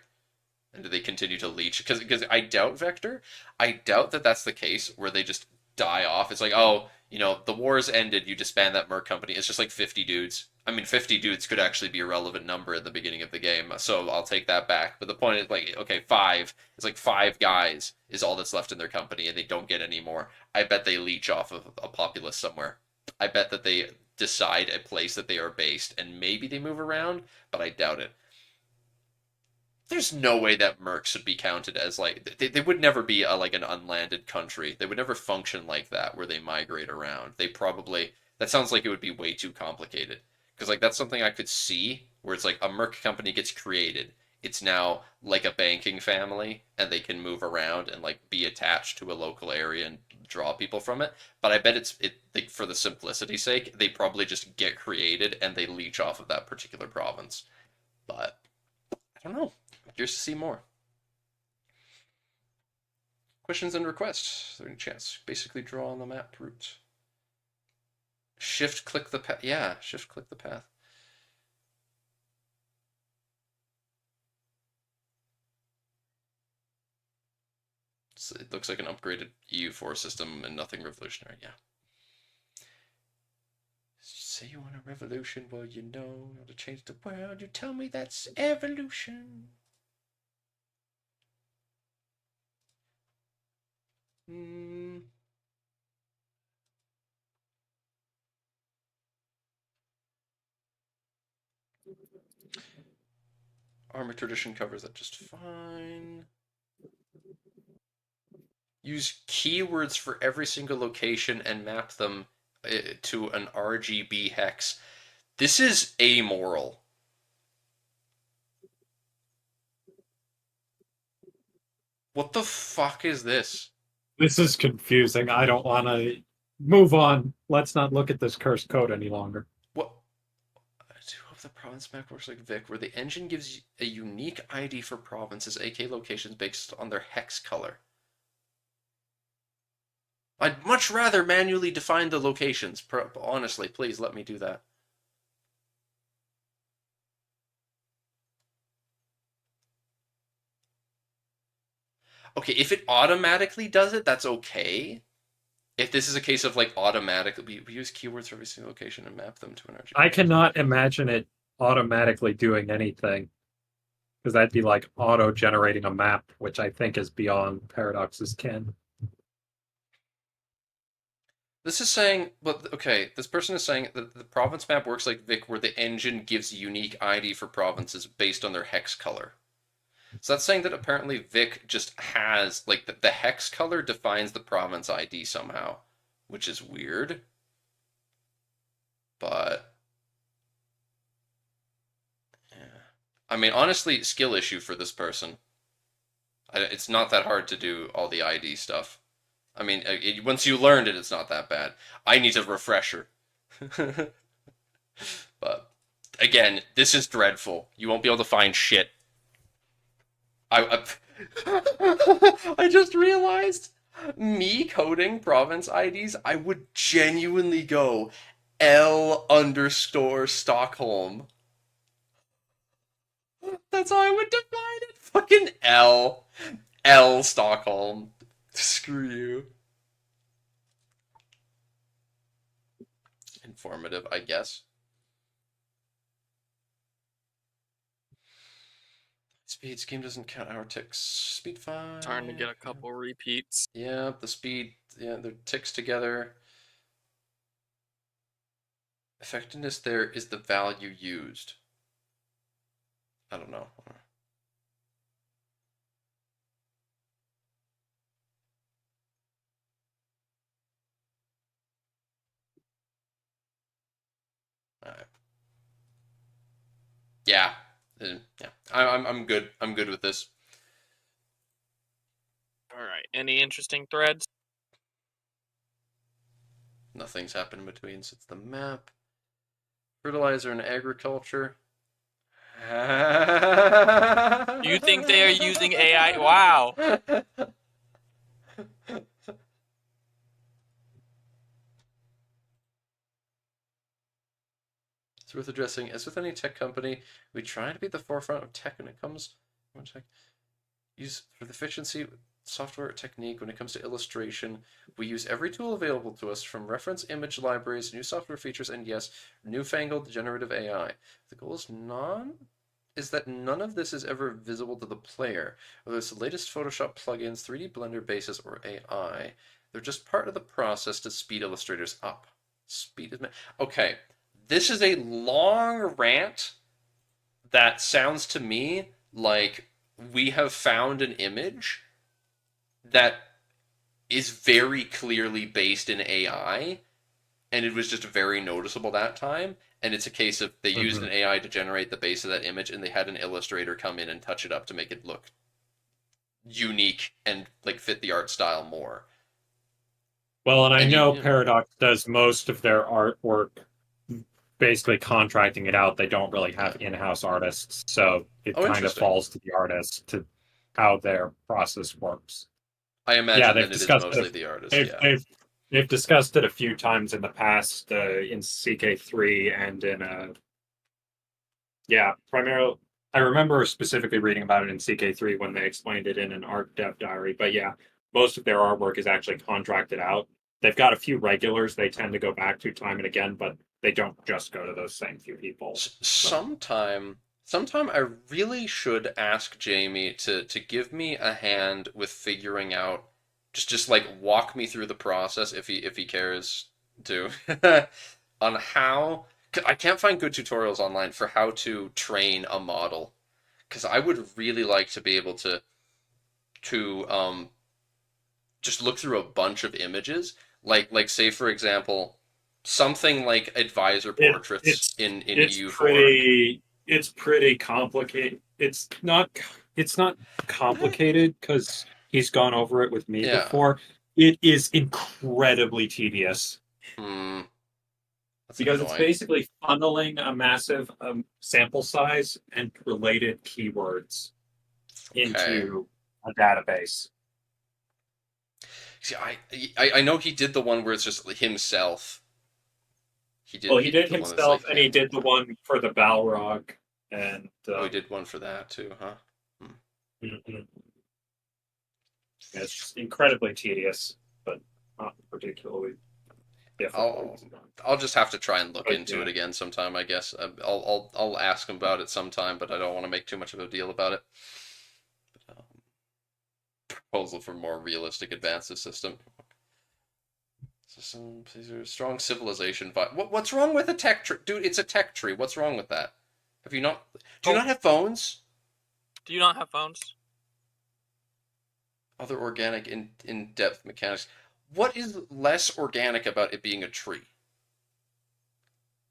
And do they continue to leech? Because I doubt, Vector, I doubt that that's the case where they just die off. It's like, oh, the war's ended, you disband that merc company. It's just like 50 dudes. I mean, 50 dudes could actually be a relevant number at the beginning of the game, so I'll take that back. But the point is, like, okay, 5. It's like 5 guys is all that's left in their company, and they don't get any more. I bet they leech off of a populace somewhere. I bet that they decide a place that they are based, and maybe they move around, but I doubt it. There's no way that mercs would be counted as like they would never be like an unlanded country. They would never function like that where they migrate around. They probably that sounds like it would be way too complicated because like that's something I could see where it's like a merc company gets created. It's now like a banking family and they can move around and like be attached to a local area and draw people from it. But I bet like, for the simplicity's sake, they probably just get created and they leech off of that particular province. But I don't know. Curious to see more. Questions and requests. Is there any chance? Basically draw on the map route. Shift click the path. Yeah, shift click the path. So it looks like an upgraded EU4 system and nothing revolutionary. Yeah. Say you want a revolution, well, you know how to change the world. You tell me that's evolution. Army tradition covers that just fine. Use keywords for every single location and map them to an RGB hex. This is amoral. What the fuck is this? This is confusing. I don't want to move on. Let's not look at this cursed code any longer. What? I do hope the province map works like Vic, where the engine gives a unique ID for provinces, aka locations, based on their hex color. I'd much rather manually define the locations. Honestly, please let me do that. Okay, if it automatically does it, that's okay. If this is a case of like automatically, we use keywords for every single location and map them to an RGB. I cannot imagine it automatically doing anything, because that'd be like auto-generating a map, which I think is beyond Paradox's ken. This is saying, but okay, this person is saying that the province map works like Vic, where the engine gives unique ID for provinces based on their hex color. So that's saying that apparently Vic just has, like, the hex color defines the province ID somehow, which is weird. But, yeah. I mean, honestly, skill issue for this person. It's not that hard to do all the ID stuff. I mean, once you learned it, it's not that bad. I need a refresher. But, again, this is dreadful. You won't be able to find shit. I I just realized, me coding province IDs, I would genuinely go L_Stockholm. That's how I would define it. Fucking L Stockholm. Screw you. Informative, I guess. Speed scheme doesn't count hour ticks. Speed 5. Starting to get a couple repeats. Yeah, the speed, yeah, they're ticks together. Effectiveness there is the value used. I don't know. Alright. Yeah. Yeah. I'm good. I'm good with this. All right. Any interesting threads? Nothing's happened in between since the map. Fertilizer and agriculture. You think they are using AI? Wow. It's worth addressing. As with any tech company, we try to be at the forefront of tech when it comes to tech. Use for the efficiency software technique when it comes to illustration. We use every tool available to us, from reference image libraries, new software features, and yes, newfangled generative AI. The goal is that none of this is ever visible to the player, whether it's the latest Photoshop plugins, 3D Blender bases, or AI. They're just part of the process to speed illustrators up. Speed is okay. This is a long rant that sounds to me like we have found an image that is very clearly based in AI, and it was just very noticeable that time. And it's a case of they used an AI to generate the base of that image, and they had an illustrator come in and touch it up to make it look unique and like fit the art style more. Well, and I know Paradox does most of their artwork basically contracting it out. They don't really have in-house artists, so it kind of falls to the artist to how their process works. I imagine that it is mostly the artist. They've discussed it a few times in the past, in CK3 and in primarily. I remember specifically reading about it in CK3 when they explained it in an art dev diary. But yeah, most of their artwork is actually contracted out. They've got a few regulars they tend to go back to time and again, but they don't just go to those same few people. Sometime I really should ask Jamie to give me a hand with figuring out, just like walk me through the process if he cares to, on how. I can't find good tutorials online for how to train a model, because I would really like to be able to just look through a bunch of images, like say for example, something like advisor portraits in EU4. It's pretty complicated. It's not complicated because he's gone over it with me before. It is incredibly tedious. Because it's basically funneling a massive sample size and related keywords into a database. See, I know he did the one where it's just himself. He did himself, and he did the one for the Balrog, and he did one for that too, huh? Mm-hmm. It's just incredibly tedious, but not particularly difficult. I'll just have to try and look But, into yeah. it again sometime, I guess. I'll ask him about it sometime, but I don't want to make too much of a deal about it. Proposal for more realistic advances system. System, strong civilization vibe. What's wrong with a tech tree? Dude, it's a tech tree. What's wrong with that? Have you not... Do you not have phones? Do you not have phones? Other organic in-depth mechanics. What is less organic about it being a tree?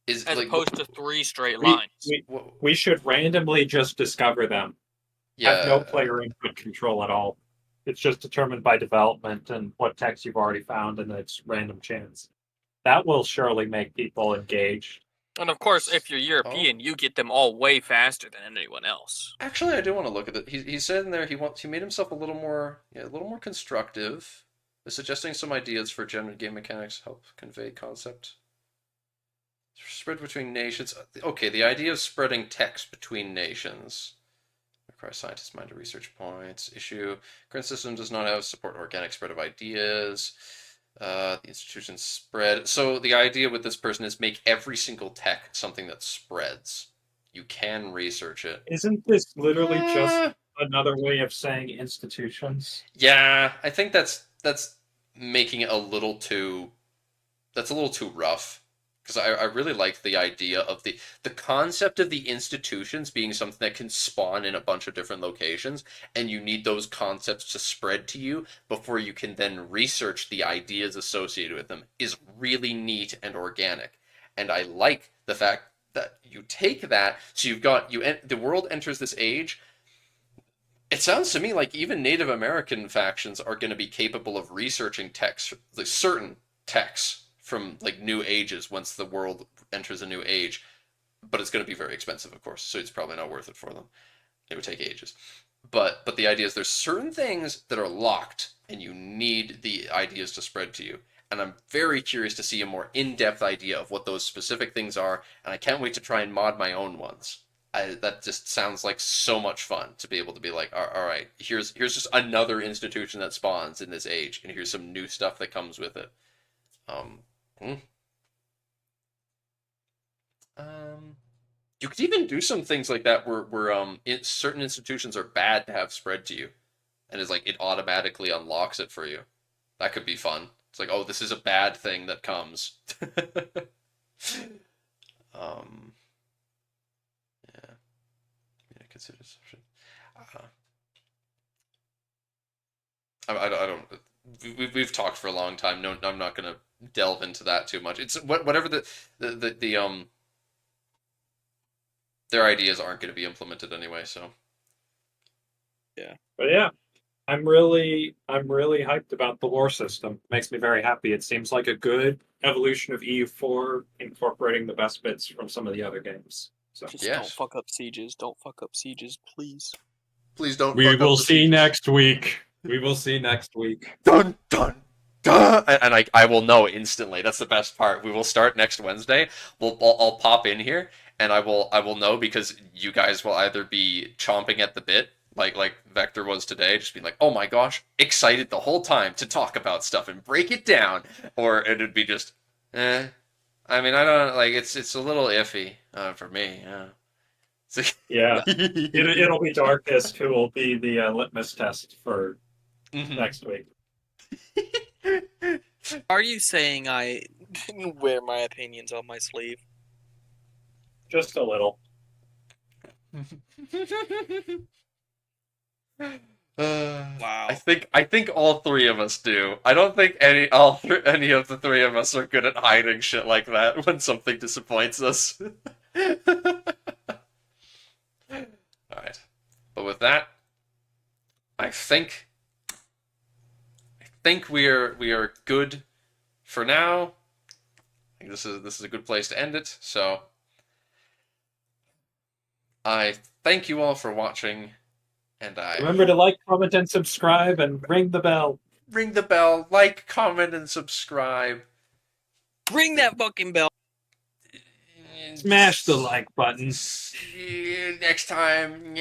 Is As like opposed to 3 straight We, lines. we should randomly just discover them. Have no player input control at all. It's just determined by development and what text you've already found, and it's random chance. That will surely make people engaged. And of course, if you're European, you get them all way faster than anyone else. Actually, I do want to look at it. He said in there he made himself a little more constructive, suggesting some ideas for general game mechanics help convey concept. Spread between nations. Okay, the idea of spreading text between nations requires scientists' mind to research points. Issue: current system does not have support organic spread of ideas. The institution spread. So the idea with this person is make every single tech something that spreads. You can research it. Isn't this literally just another way of saying institutions? Yeah, I think that's making it a little too. That's a little too rough. Because I really like the idea of the concept of the institutions being something that can spawn in a bunch of different locations, and you need those concepts to spread to you before you can then research the ideas associated with them is really neat and organic. And I like the fact that you take that, so you've got the world enters this age. It sounds to me like even Native American factions are going to be capable of researching texts, like certain texts from like new ages once the world enters a new age, but it's going to be very expensive, of course, so it's probably not worth it for them. It would take ages. But the idea is there's certain things that are locked and you need the ideas to spread to you. And I'm very curious to see a more in-depth idea of what those specific things are, and I can't wait to try and mod my own ones. That just sounds like so much fun to be able to be like, all right, here's just another institution that spawns in this age, and here's some new stuff that comes with it. You could even do some things like that where certain institutions are bad to have spread to you, and it's like it automatically unlocks it for you. That could be fun. It's like, oh, this is a bad thing that comes. Yeah, consider something. I don't. We've talked for a long time. No, I'm not gonna delve into that too much. It's whatever their ideas aren't going to be implemented anyway. So yeah, but yeah, I'm really hyped about the lore system. Makes me very happy. It seems like a good evolution of EU4, incorporating the best bits from some of the other games. So Just don't fuck up sieges. Don't fuck up sieges, please. Please don't. We will see next week. We will see next week. Dun dun. Duh! And I will know instantly. That's the best part. We will start next Wednesday. I'll pop in here and I will know because you guys will either be chomping at the bit like Vector was today, just being like, oh my gosh, excited the whole time to talk about stuff and break it down, or it'd be just, I mean, I don't like it's a little iffy for me. Yeah, it'll be Darkest who will be the litmus test for next week. Are you saying I didn't wear my opinions on my sleeve? Just a little. Wow. I think all three of us do. I don't think any of the three of us are good at hiding shit like that when something disappoints us. Alright. But with that, I think we are good for now. I think this is a good place to end it. So I thank you all for watching, and I remember to like, comment, and subscribe, and ring the bell. Ring the bell, like, comment, and subscribe. Ring that fucking bell. Smash the like button. See you next time.